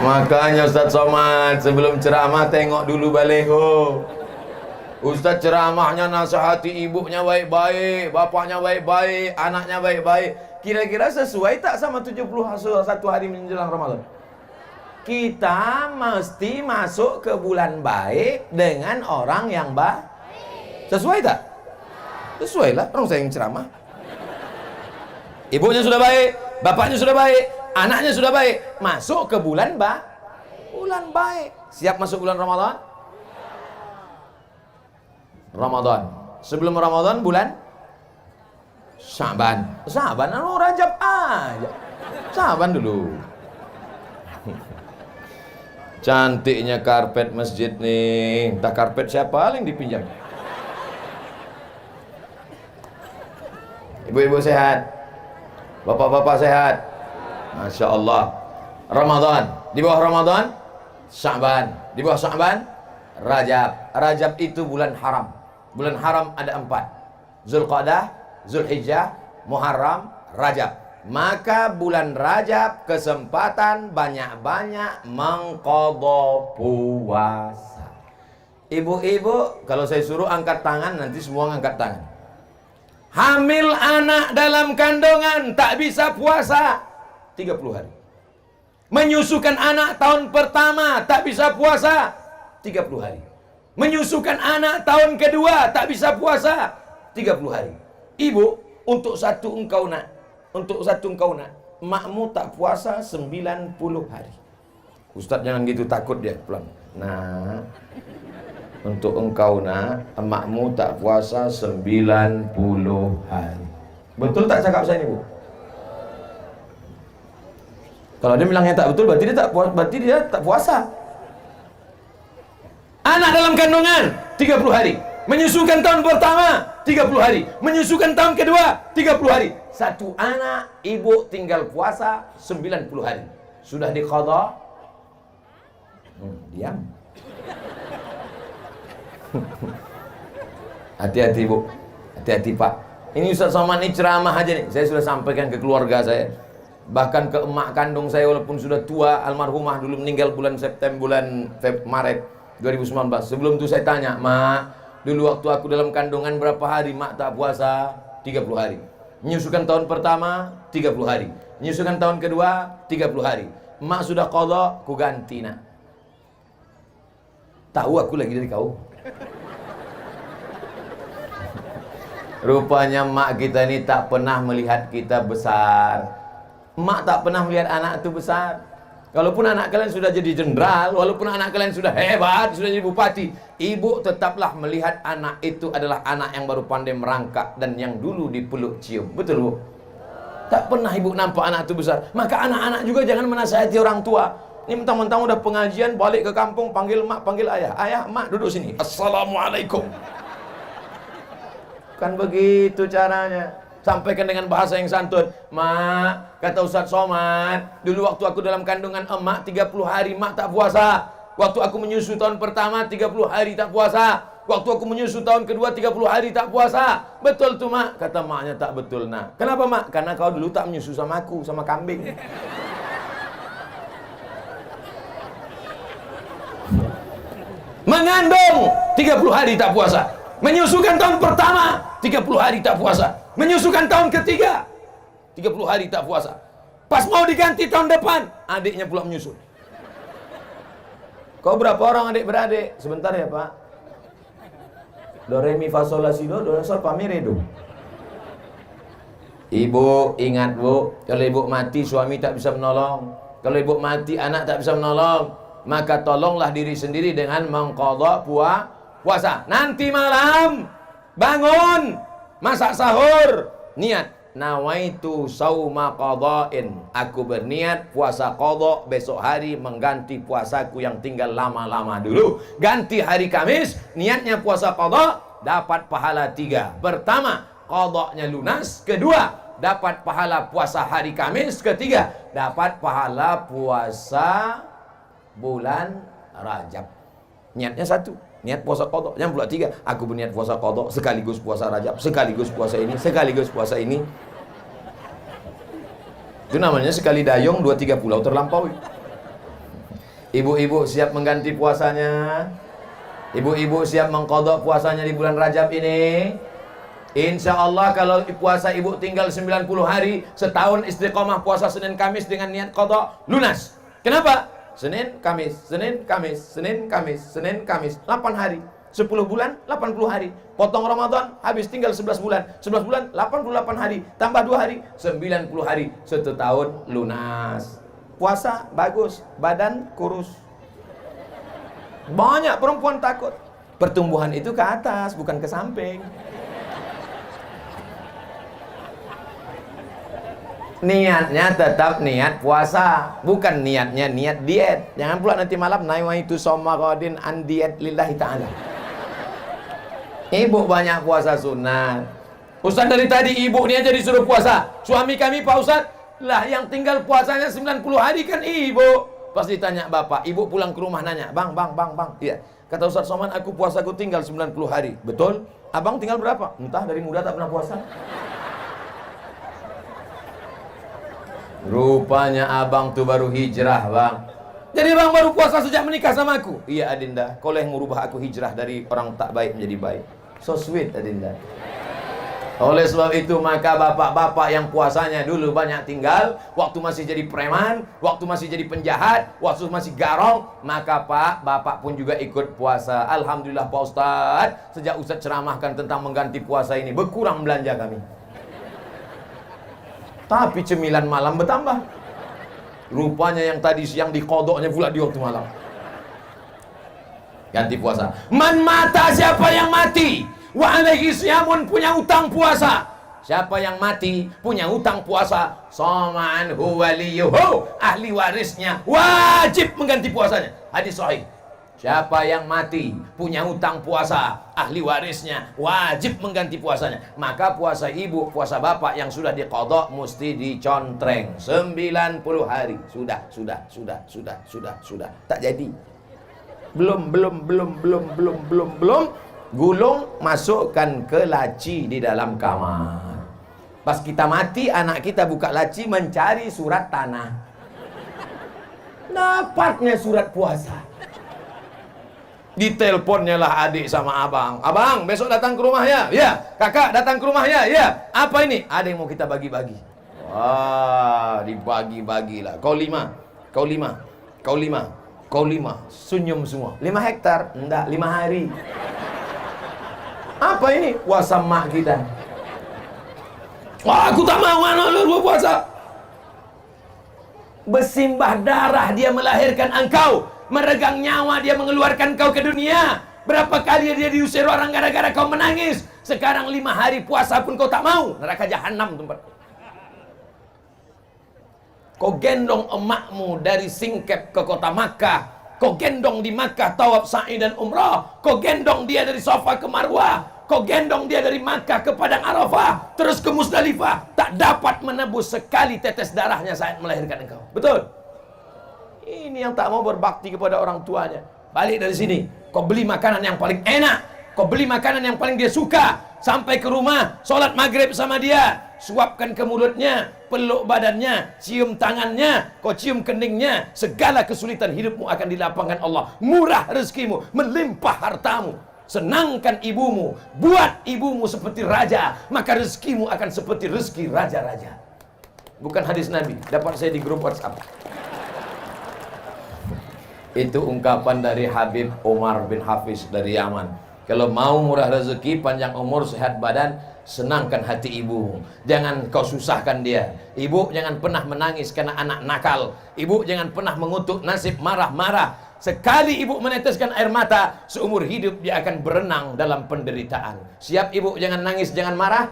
Makanya Ustaz Somad sebelum ceramah tengok dulu baleho. Ustaz ceramahnya nasihati ibunya baik-baik, bapaknya baik-baik, anaknya baik-baik. Kira-kira sesuai tak sama 71 hari menjelang Ramadan? Kita mesti masuk ke bulan baik dengan orang yang baik. Sesuai tak? Sesuai lah, orang saya yang ceramah. Ibunya sudah baik, bapaknya sudah baik, anaknya sudah baik. Masuk ke bulan baik. Bulan baik. Siap masuk bulan Ramadan? Ramadan. Sebelum Ramadan bulan Syaban. Syaban, Rajab aja. Syaban dulu. Cantiknya karpet masjid nih. Entah karpet siapa paling dipinjam. Ibu-ibu sehat, bapak-bapak sehat, Masya Allah. Ramadan, di bawah Ramadan Syaban, di bawah Syaban Rajab. Rajab itu bulan haram. Bulan haram ada 4: Zulqa'dah, Zulhijjah, Muharram, Rajab. Maka bulan Rajab kesempatan banyak-banyak mengqadha puasa. Ibu-ibu, kalau saya suruh angkat tangan, nanti semua angkat tangan. Hamil anak dalam kandungan tak bisa puasa 30 hari. Menyusukan anak tahun pertama tak bisa puasa 30 hari. Menyusukan anak tahun kedua tak bisa puasa 30 hari. Ibu, untuk satu engkau nak, makmu tak puasa 90 hari. Ustaz jangan gitu, takut dia. Pelan. Nah, untuk engkau nak, makmu tak puasa 90 hari. Betul tak cakap saya ini, Bu? Kalau dia bilangnya tak betul, berarti dia tak puasa. Anak dalam kandungan 30 hari. Menyusukan tahun pertama 30 hari. Menyusukan tahun kedua 30 hari. Satu anak ibu tinggal puasa 90 hari. Sudah diqadha? Diam. Hati-hati, Bu. Hati-hati, Pak. Ini Ustaz Somad ini ceramah aja nih. Saya sudah sampaikan ke keluarga saya. Bahkan ke emak kandung saya walaupun sudah tua, almarhumah dulu meninggal bulan Maret 2019. Sebelum itu saya tanya, "Mak, dulu waktu aku dalam kandungan berapa hari mak tak puasa?" 30 hari. Menyusukan tahun pertama 30 hari. Menyusukan tahun kedua 30 hari. Mak sudah qadha, ku ganti nak. Tahu aku lagi dari kau. Rupanya mak kita ini tak pernah melihat kita besar. Mak tak pernah melihat anak itu besar. Walaupun anak kalian sudah jadi jenderal, walaupun anak kalian sudah hebat, sudah jadi bupati, ibu tetaplah melihat anak itu adalah anak yang baru pandai merangkak dan yang dulu dipeluk cium. Betul, Bu? Tak pernah ibu nampak anak itu besar. Maka anak-anak juga jangan menasihati orang tua. Ini mentang-mentang udah pengajian, balik ke kampung, panggil mak, panggil ayah. Ayah, mak, duduk sini. Assalamualaikum. Kan begitu caranya. Sampaikan dengan bahasa yang santun. Mak, kata Ustaz Somad, dulu waktu aku dalam kandungan emak 30 hari mak tak puasa. Waktu aku menyusu tahun pertama 30 hari tak puasa. Waktu aku menyusu tahun kedua 30 hari tak puasa. Betul tuh, Mak. Kata maknya tak betul, nak. Kenapa, Mak? Karena kau dulu tak menyusu sama aku, sama kambing. Mengandung 30 hari tak puasa. Menyusukan tahun pertama 30 hari tak puasa. Menyusukan tahun ketiga 30 hari tak puasa. Pas mau diganti tahun depan, adiknya pula menyusul. Kau berapa orang adik-beradik? Sebentar ya, Pak. Do re mi fa sol la si do sol fa mi re do. Ibu ingat, Bu, kalau ibu mati suami tak bisa menolong. Kalau ibu mati anak tak bisa menolong. maka tolonglah diri sendiri dengan mengqadha puasa. Nanti malam bangun, masak sahur, niat nawaitu sauma qadha'in, aku berniat puasa qadha besok hari mengganti puasaku yang tinggal lama-lama dulu. Ganti hari Kamis, niatnya puasa qadha, dapat pahala 3. Pertama, qadha'nya lunas. Kedua, dapat pahala puasa hari Kamis. Ketiga, dapat pahala puasa bulan Rajab. Niatnya satu, niat puasa qadha. Yang pula 3, aku berniat puasa qadha sekaligus puasa Rajab, sekaligus puasa ini, sekaligus puasa ini. Itu namanya sekali dayung 2-3 pulau terlampaui. Ibu-ibu siap mengganti puasanya? Ibu-ibu siap mengqadha puasanya di bulan Rajab ini? Insya Allah kalau puasa ibu tinggal 90 hari, setahun istiqomah puasa Senin Kamis dengan niat qadha, lunas. Kenapa? Senin Kamis, Senin Kamis, Senin Kamis, Senin Kamis, 8 hari. 10 bulan, 80 hari. Potong Ramadan, habis tinggal 11 bulan. 11 bulan, 88 hari. Tambah 2 hari, 90 hari. 1 tahun lunas. Puasa bagus, badan kurus. Banyak perempuan takut. Pertumbuhan itu ke atas, bukan ke samping. Niatnya tetap niat puasa, bukan niatnya niat diet. Jangan pula nanti malam nawaitu shauma ghadin an diet lillahi ta'ala. Ibu banyak puasa sunat. Ustaz dari tadi ibu ni aja disuruh puasa. Suami kami Pak Ustaz, lah yang tinggal puasanya 90 hari kan ibu. Pas ditanya bapak, ibu pulang ke rumah nanya, bang. Iya. Kata Ustaz Somad, aku puasaku tinggal 90 hari. Betul? Abang tinggal berapa? Entah, dari muda tak pernah puasa. Rupanya abang tuh baru hijrah, bang. Jadi bang baru puasa sejak menikah sama aku? Iya Adinda, kau yang merubah aku hijrah dari orang tak baik menjadi baik. So sweet Adinda. Oleh sebab itu maka bapak-bapak yang puasanya dulu banyak tinggal, waktu masih jadi preman, waktu masih jadi penjahat, waktu masih garong, maka bapak pun juga ikut puasa. Alhamdulillah Pak Ustaz, sejak Ustaz ceramahkan tentang mengganti puasa ini, berkurang belanja kami. Tapi cemilan malam bertambah. Rupanya yang tadi siang dikodoknya pula di waktu malam. Ganti puasa. Man mata, siapa yang mati, wa alaihi siyamun, punya utang puasa. Siapa yang mati punya utang puasa, soma'an waliyuhu, ahli warisnya wajib mengganti puasanya. Hadis sahih. Siapa yang mati punya utang puasa, ahli warisnya wajib mengganti puasanya. Maka puasa ibu, puasa bapak yang sudah diqadha mesti dicontreng 90 hari. Sudah. Tak jadi. Belum. Gulung masukkan ke laci di dalam kamar. Pas kita mati, anak kita buka laci mencari surat tanah. Dapatnya surat puasa. Diteleponnya lah adik sama abang. Abang, besok datang ke rumah ya? Ya. Kakak datang ke rumah ya? Ya. Apa ini? Ada yang mau kita bagi-bagi. Wah, dibagi-bagilah. Kau 5. Senyum semua. 5 hektar? Enggak, 5 hari. Apa ini? Puasa mak kita. Wah, aku tak mau anak lu puasa. Bersimbah darah dia melahirkan engkau. Meregang nyawa dia mengeluarkan kau ke dunia. Berapa kali dia diusir orang gara-gara kau menangis. Sekarang 5 hari puasa pun kau tak mau. Neraka jahanam tempat. Kau gendong emakmu dari Singkep ke kota Makkah. Kau gendong di Makkah tawaf sa'i dan umrah. Kau gendong dia dari Safa ke Marwah. Kau gendong dia dari Makkah ke Padang Arafah, terus ke Musdalifah. Tak dapat menebus sekali tetes darahnya saat melahirkan engkau. Betul? Ini yang tak mau berbakti kepada orang tuanya. Balik dari sini, kau beli makanan yang paling enak, kau beli makanan yang paling dia suka. Sampai ke rumah, sholat maghrib sama dia, suapkan ke mulutnya, peluk badannya, cium tangannya, kau cium keningnya. Segala kesulitan hidupmu akan dilapangkan Allah. Murah rezekimu, melimpah hartamu. Senangkan ibumu, buat ibumu seperti raja, maka rezekimu akan seperti rezeki raja-raja. Bukan hadis Nabi, dapat saya di grup WhatsApp. Itu ungkapan dari Habib Umar bin Hafiz dari Yaman. Kalau mau murah rezeki, panjang umur, sehat badan, senangkan hati ibu. Jangan kau susahkan dia. Ibu jangan pernah menangis karena anak nakal. Ibu jangan pernah mengutuk nasib marah-marah. Sekali ibu meneteskan air mata, seumur hidup dia akan berenang dalam penderitaan. Siap ibu, jangan nangis, jangan marah.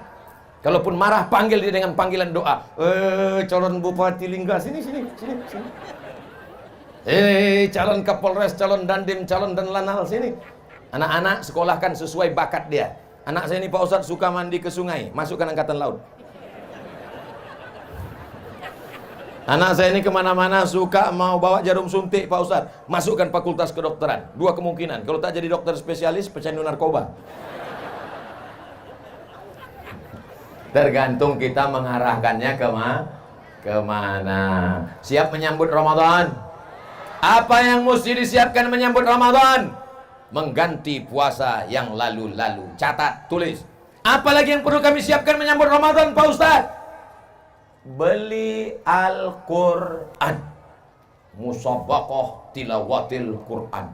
Kalaupun marah, panggil dia dengan panggilan doa. Calon Bupati Lingga, sini. Calon Kapolres, calon Dandim, calon dan Lanal, sini. Anak-anak sekolahkan sesuai bakat dia. Anak saya ini Pak Ustadz suka mandi ke sungai, masukkan angkatan laut. Anak saya ini kemana-mana suka mau bawa jarum suntik Pak Ustadz, masukkan fakultas kedokteran. Dua kemungkinan, kalau tak jadi dokter spesialis, pecandu narkoba. Tergantung kita mengarahkannya kemana. Siap menyambut Ramadan? Apa yang mesti disiapkan menyambut Ramadan? Mengganti puasa yang lalu-lalu. Catat, tulis. Apalagi yang perlu kami siapkan menyambut Ramadan Pak Ustadz? Beli Al-Quran, musabaqah tilawatil Quran.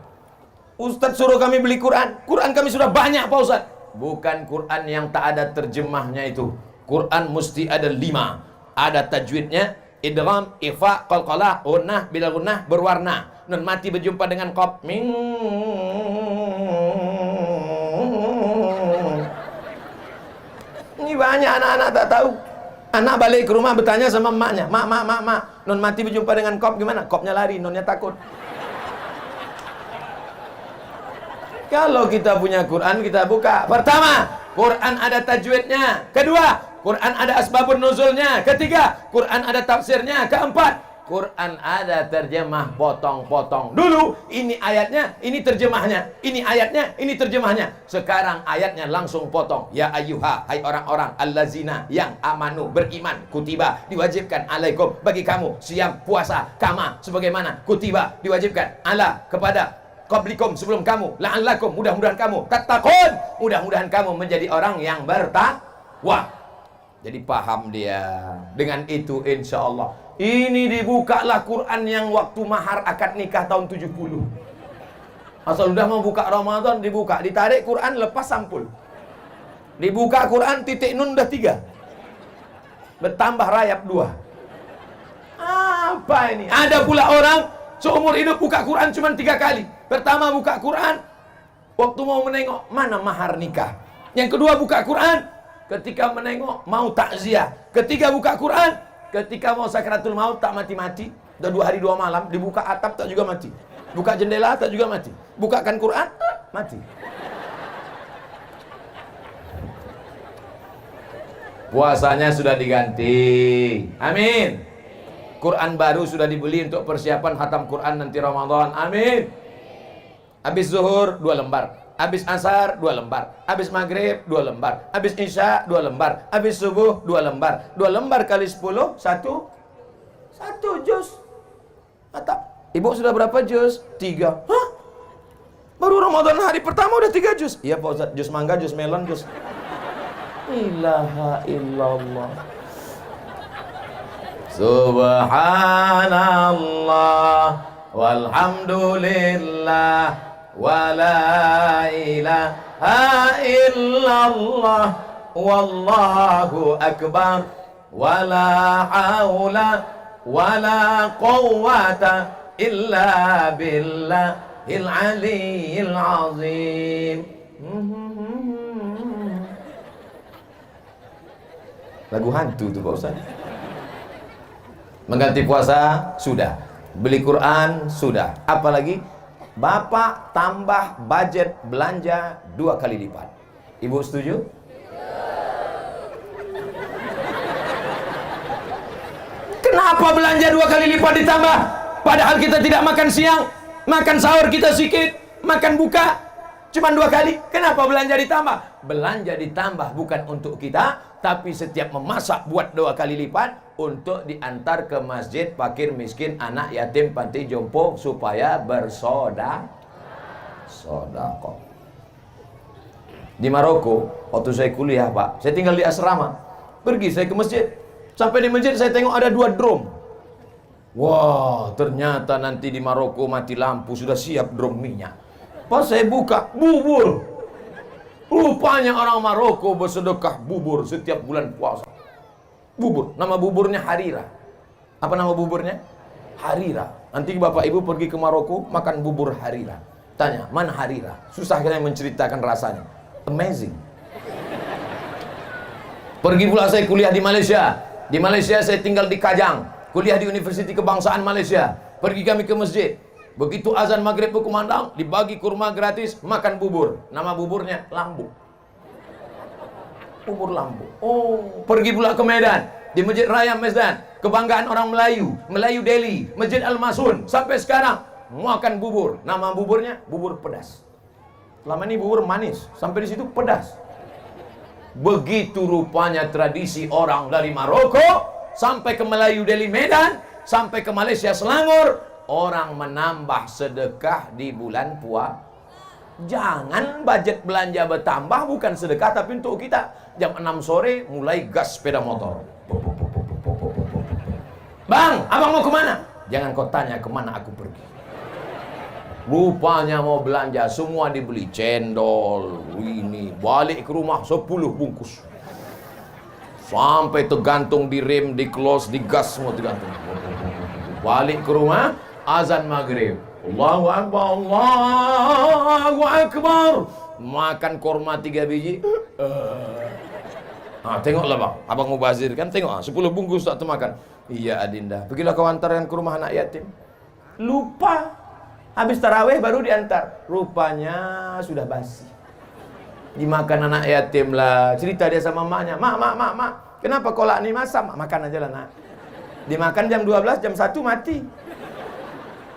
Ustadz suruh kami beli Quran. Quran kami sudah banyak Pak Ustadz. Bukan Quran yang tak ada terjemahnya itu. Quran mesti ada 5. Ada tajwidnya, idgham, ifa, qalqalah, gunnah, bila gunnah, berwarna. Nun mati berjumpa dengan qaf. Ini banyak anak-anak tak tahu. Anak balik ke rumah bertanya sama emaknya, mak, nun mati berjumpa dengan kop gimana? Kopnya lari, nunnya takut. Kalau kita punya Quran, kita buka. Pertama, Quran ada tajwidnya. Kedua, Quran ada asbabun nuzulnya. Ketiga, Quran ada tafsirnya. Keempat, Quran ada terjemah potong-potong. Dulu ini ayatnya, ini terjemahnya. Ini ayatnya, ini terjemahnya. Sekarang ayatnya langsung potong. Ya ayyuha, hai orang-orang allazina yang amanu, beriman, kutiba, diwajibkan alaikum, bagi kamu siam puasa, kama sebagaimana kutiba, diwajibkan ala kepada qablikum, sebelum kamu, la'allakum, mudah-mudahan kamu tattaqun, mudah-mudahan kamu menjadi orang yang bertakwa. Jadi paham dia. Dengan itu insya Allah ini dibukalah Quran yang waktu mahar akad nikah tahun 70. Asal udah mau buka Ramadan dibuka, ditarik Quran lepas sampul. Dibuka Quran titik nun udah 3. Bertambah rayap 2. Apa ini? Ada pula orang seumur hidup buka Quran cuma 3 kali. Pertama buka Quran waktu mau menengok mana mahar nikah. Yang kedua buka Quran ketika menengok mau takziah. Ketiga buka Quran ketika mau sakratul maut tak mati-mati. Udah 2 hari 2 malam, dibuka atap tak juga mati. Buka jendela tak juga mati. Bukakan Quran, mati. Puasanya sudah diganti. Amin. Quran baru sudah dibeli untuk persiapan khatam Quran nanti Ramadan. Amin. Habis zuhur 2 lembar. Habis asar 2 lembar, habis maghrib 2 lembar, habis isya 2 lembar, habis subuh 2 lembar. 2 lembar kali 10, 1 juz. Atap. Ibu sudah berapa juz? 3. Hah? Baru Ramadan hari pertama udah 3 juz. Iya Pak Ustaz, juz mangga, juz melon, juz. Ilaha illallah. Subhanallah walhamdulillah wala ilaha illallah wallahu akbar wala haula wala quwwata illa billahil aliyyil azim. Lagu hantu tuh Pak Ustaz. Mengganti puasa sudah, beli Quran sudah, apalagi Bapak tambah budget belanja 2 kali lipat. Ibu setuju? Kenapa belanja 2 kali lipat ditambah? Padahal kita tidak makan siang, makan sahur kita sikit, makan buka cuma 2 kali. Kenapa belanja ditambah? Belanja ditambah bukan untuk kita, tapi setiap memasak buat 2 kali lipat untuk diantar ke masjid fakir miskin, anak yatim, panti jompo supaya bersedekah. Di Maroko waktu saya kuliah Pak, saya tinggal di asrama. Pergi saya ke masjid. Sampai di masjid saya tengok ada 2 drum. Wah, ternyata nanti di Maroko mati lampu sudah siap drum minyak. Pas saya buka, bubur. Rupanya orang Maroko bersedekah bubur setiap bulan puasa. Bubur, nama buburnya Harira. Apa nama buburnya? Harira. Nanti bapak ibu pergi ke Maroko makan bubur harira. Tanya, mana harira? Susah kita menceritakan rasanya. Amazing. Pergi pula saya kuliah di Malaysia. Di Malaysia saya tinggal di Kajang, kuliah di Universiti Kebangsaan Malaysia. Pergi kami ke masjid. Begitu azan maghrib berkumandang, dibagi kurma gratis, makan bubur. Nama buburnya lambu. Bubur lambu. Oh, pergi pula ke Medan, di Masjid Raya Medan, kebanggaan orang Melayu, Melayu Delhi, Masjid Al-Masun. Sampai sekarang makan bubur. Nama buburnya bubur pedas. Selama ini bubur manis, sampai di situ pedas. Begitu rupanya tradisi orang dari Maroko sampai ke Melayu Delhi Medan, sampai ke Malaysia Selangor, orang menambah sedekah di bulan puasa. Jangan budget belanja bertambah, bukan sedekah tapi untuk kita. Jam 6 sore mulai gas sepeda motor. Bang, abang mau kemana? Jangan kau tanya kemana aku pergi. Rupanya mau belanja, semua dibeli. Cendol, ini, balik ke rumah 10 bungkus. Sampai tergantung di rem, di close, di gas, semua tergantung. Balik ke rumah, azan maghrib. Allahu Akbar, Allahu Akbar. Makan korma 3 biji. Tengoklah bang, abang mubazir kan, tengok 10 bungkus tak termakan. Iya Adinda, pergilah kau antarkan ke rumah anak yatim. Lupa, habis tarawih baru diantar. Rupanya sudah basi. Dimakan anak yatim lah. Cerita dia sama maknya, mak, kenapa kolak ni masak? Mak, makan aja lah nak. Dimakan jam 12, jam 1 mati.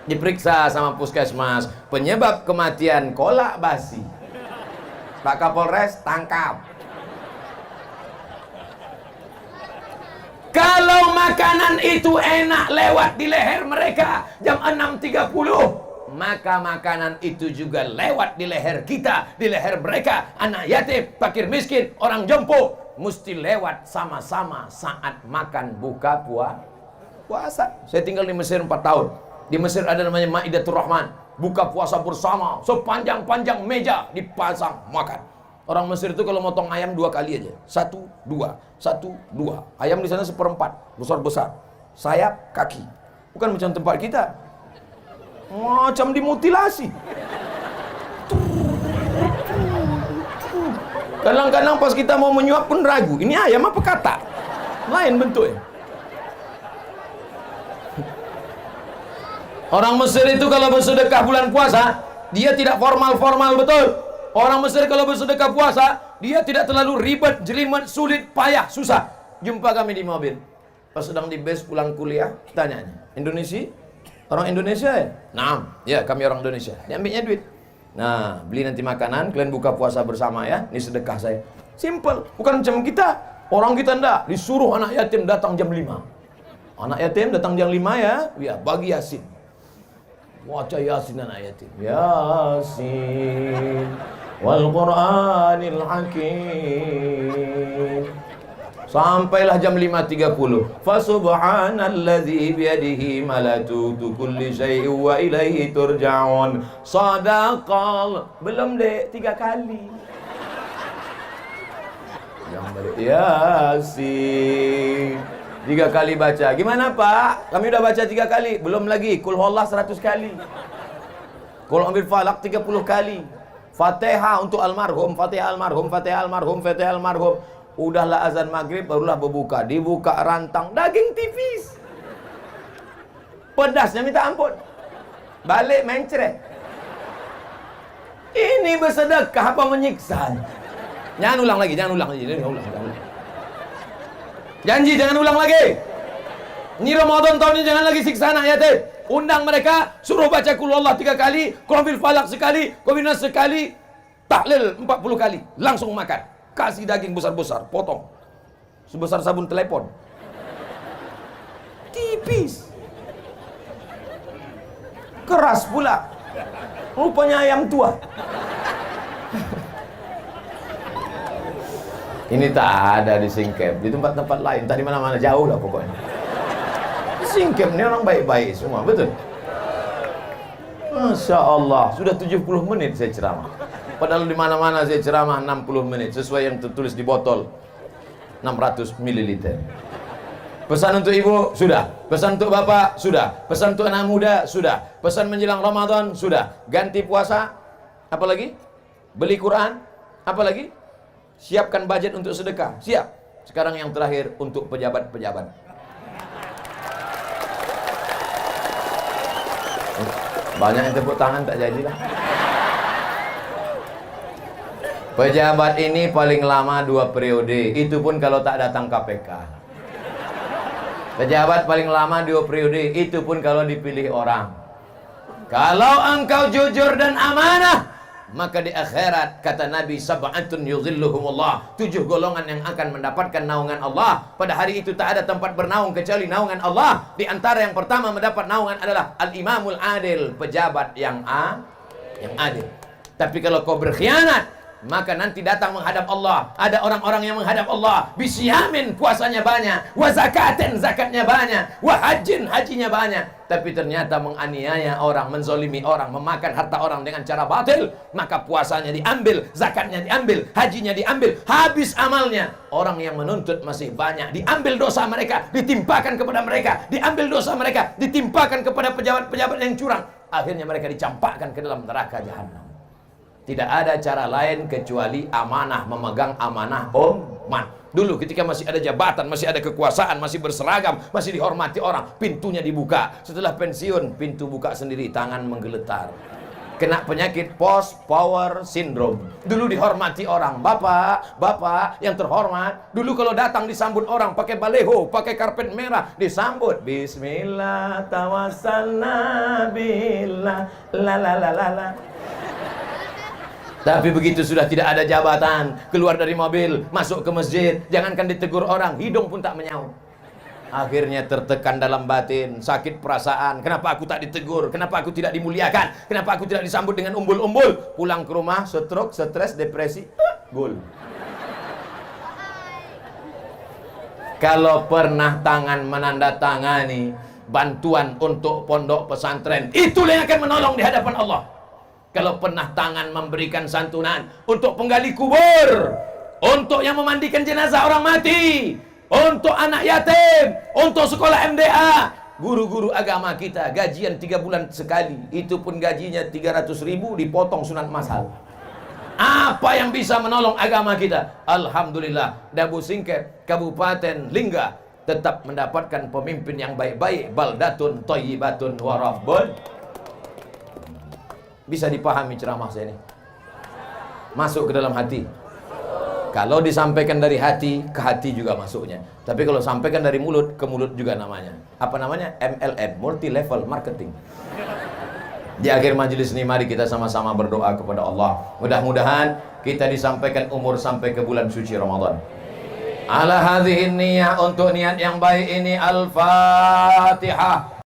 Diperiksa sama puskesmas, penyebab kematian kolak basi. Pak Kapolres tangkap. Kalau makanan itu enak lewat di leher mereka jam 6.30, maka makanan itu juga lewat di leher kita, di leher mereka. Anak yatim, fakir miskin, orang jompo, mesti lewat sama-sama saat makan buka puasa. Saya tinggal di Mesir 4 tahun. Di Mesir ada namanya Maidatul Rahman, buka puasa bersama, sepanjang-panjang meja dipasang makan. Orang Mesir itu kalau motong ayam 2 kali aja, 1, 2, 1, 2. Ayam di sana 1/4, besar-besar. Sayap, kaki. Bukan macam tempat kita, macam dimutilasi. Kadang-kadang pas kita mau menyuap pun ragu, ini ayam apa kata? Lain bentuknya. Orang Mesir itu kalau bersedekah bulan puasa, dia tidak formal-formal betul. Orang Mesir kalau bersedekah puasa, dia tidak terlalu ribet, jelimet, sulit, payah, susah. Jumpa kami di mobil, pas sedang di base pulang kuliah, tanyanya, Indonesia? Orang Indonesia ya? Nah, ya kami orang Indonesia. Diambilnya duit. Nah, beli nanti makanan, kalian buka puasa bersama ya. Ini sedekah saya. Simple, bukan macam kita. Orang kita enggak, disuruh anak yatim datang jam 5. Anak yatim datang jam 5 ya, bagi Yasin. Baca Yasin anak yatim. Yasin wal Qur'anil Hakim. Sampailah jam 5.30. Fa subhanalladzi biyadihi malakutu kulli syai'in wa ilaihi turja'un. Shadaqal. Belum dek, 3 kali. Yang balik Yasin 3 kali baca. Gimana Pak? Kami udah baca 3 kali. Belum lagi. Qul huwallah 100 kali. Qul ambil falak 30 kali. Fatihah untuk almarhum, Fatihah almarhum, Fatihah almarhum, Fatihah almarhum. Udahlah azan maghrib, barulah berbuka. Dibuka rantang daging tipis. Pedasnya minta ampun. Balik mencret. Ini bersedekah apa menyiksa? Jangan ulang lagi, jangan ulang lagi. Janji jangan ulang lagi. Ini Ramadan tahun ini jangan lagi siksa anak yatim. Undang mereka, suruh baca Qul huwallah 3 kali, Qul huwal falak sekali, Qul nas sekali, tahlil 40 kali, langsung makan. Kasih daging besar-besar, potong. Sebesar sabun telepon. Tipis. Keras pula. Rupanya ayam tua. Ini tak ada di Singkep, di tempat-tempat lain, tadi mana-mana jauh lah pokoknya. Di Singkep ini orang baik-baik semua, betul? Masya Allah, sudah 70 menit saya ceramah. Padahal di mana-mana saya ceramah 60 menit sesuai yang tertulis di botol 600 ml. Pesan untuk ibu, sudah. Pesan untuk bapak, sudah. Pesan untuk anak muda, sudah. Pesan menjelang Ramadan, sudah. Ganti puasa, apa lagi? Beli Quran, apa lagi? Siapkan budget untuk sedekah, siap. Sekarang yang terakhir untuk pejabat-pejabat. Banyak yang tepuk tangan, tak jadilah. Pejabat ini paling lama 2 periode, itu pun kalau tak datang KPK. Pejabat paling lama 2 periode, itu pun kalau dipilih orang. Kalau engkau jujur dan amanah, maka di akhirat kata Nabi, sab'atun yuzilluhumullah, 7 golongan yang akan mendapatkan naungan Allah. Pada hari itu tak ada tempat bernaung kecuali naungan Allah. Di antara yang pertama mendapat naungan adalah al-imamul adil, pejabat yang adil. Tapi kalau kau berkhianat, maka nanti datang menghadap Allah. Ada orang-orang yang menghadap Allah, bisyamin, puasanya banyak, wa zakatin, zakatnya banyak, wa hajin, hajinya banyak, tapi ternyata menganiaya orang, menzolimi orang, memakan harta orang dengan cara batil. Maka puasanya diambil, zakatnya diambil, hajinya diambil, habis amalnya. Orang yang menuntut masih banyak, diambil dosa mereka, ditimpakan kepada mereka, diambil dosa mereka, ditimpakan kepada pejabat-pejabat yang curang. Akhirnya mereka dicampakkan ke dalam neraka jahanam. Tidak ada cara lain kecuali amanah, memegang amanah umat. Dulu ketika masih ada jabatan, masih ada kekuasaan, masih berseragam, masih dihormati orang, pintunya dibuka. Setelah pensiun, pintu buka sendiri, tangan menggeletar. Kena penyakit post power syndrome. Dulu dihormati orang, bapak yang terhormat. Dulu kalau datang disambut orang pakai baleho, pakai karpet merah, disambut Bismillah tawassalna billah la la la la la. Tapi begitu sudah tidak ada jabatan, keluar dari mobil, masuk ke masjid, jangankan ditegur orang, hidung pun tak menyaut. Akhirnya tertekan dalam batin, sakit perasaan. Kenapa aku tak ditegur? Kenapa aku tidak dimuliakan? Kenapa aku tidak disambut dengan umbul-umbul? Pulang ke rumah, stroke, stres, depresi, gol. Kalau pernah tangan menandatangani bantuan untuk pondok pesantren, itulah yang akan menolong di hadapan Allah. Kalau pernah tangan memberikan santunan untuk penggali kubur, untuk yang memandikan jenazah orang mati, untuk anak yatim, untuk sekolah MDA, guru-guru agama kita gajian 3 bulan sekali, itu pun gajinya 300.000 dipotong sunat masal. Apa yang bisa menolong agama kita? Alhamdulillah, Dabu Singket, Kabupaten Lingga tetap mendapatkan pemimpin yang baik-baik. Baldatun thayyibatun wa rabbun. Bisa dipahami ceramah saya ini? Masuk ke dalam hati. Kalau disampaikan dari hati, ke hati juga masuknya. Tapi kalau sampaikan dari mulut, ke mulut juga namanya. Apa namanya? MLM, multi level marketing. Di akhir majelis ini mari kita sama-sama berdoa kepada Allah. Mudah-mudahan kita disampaikan umur sampai ke bulan suci Ramadan. Ala hadhihi niyah, untuk niat yang baik ini. Al-Fatihah.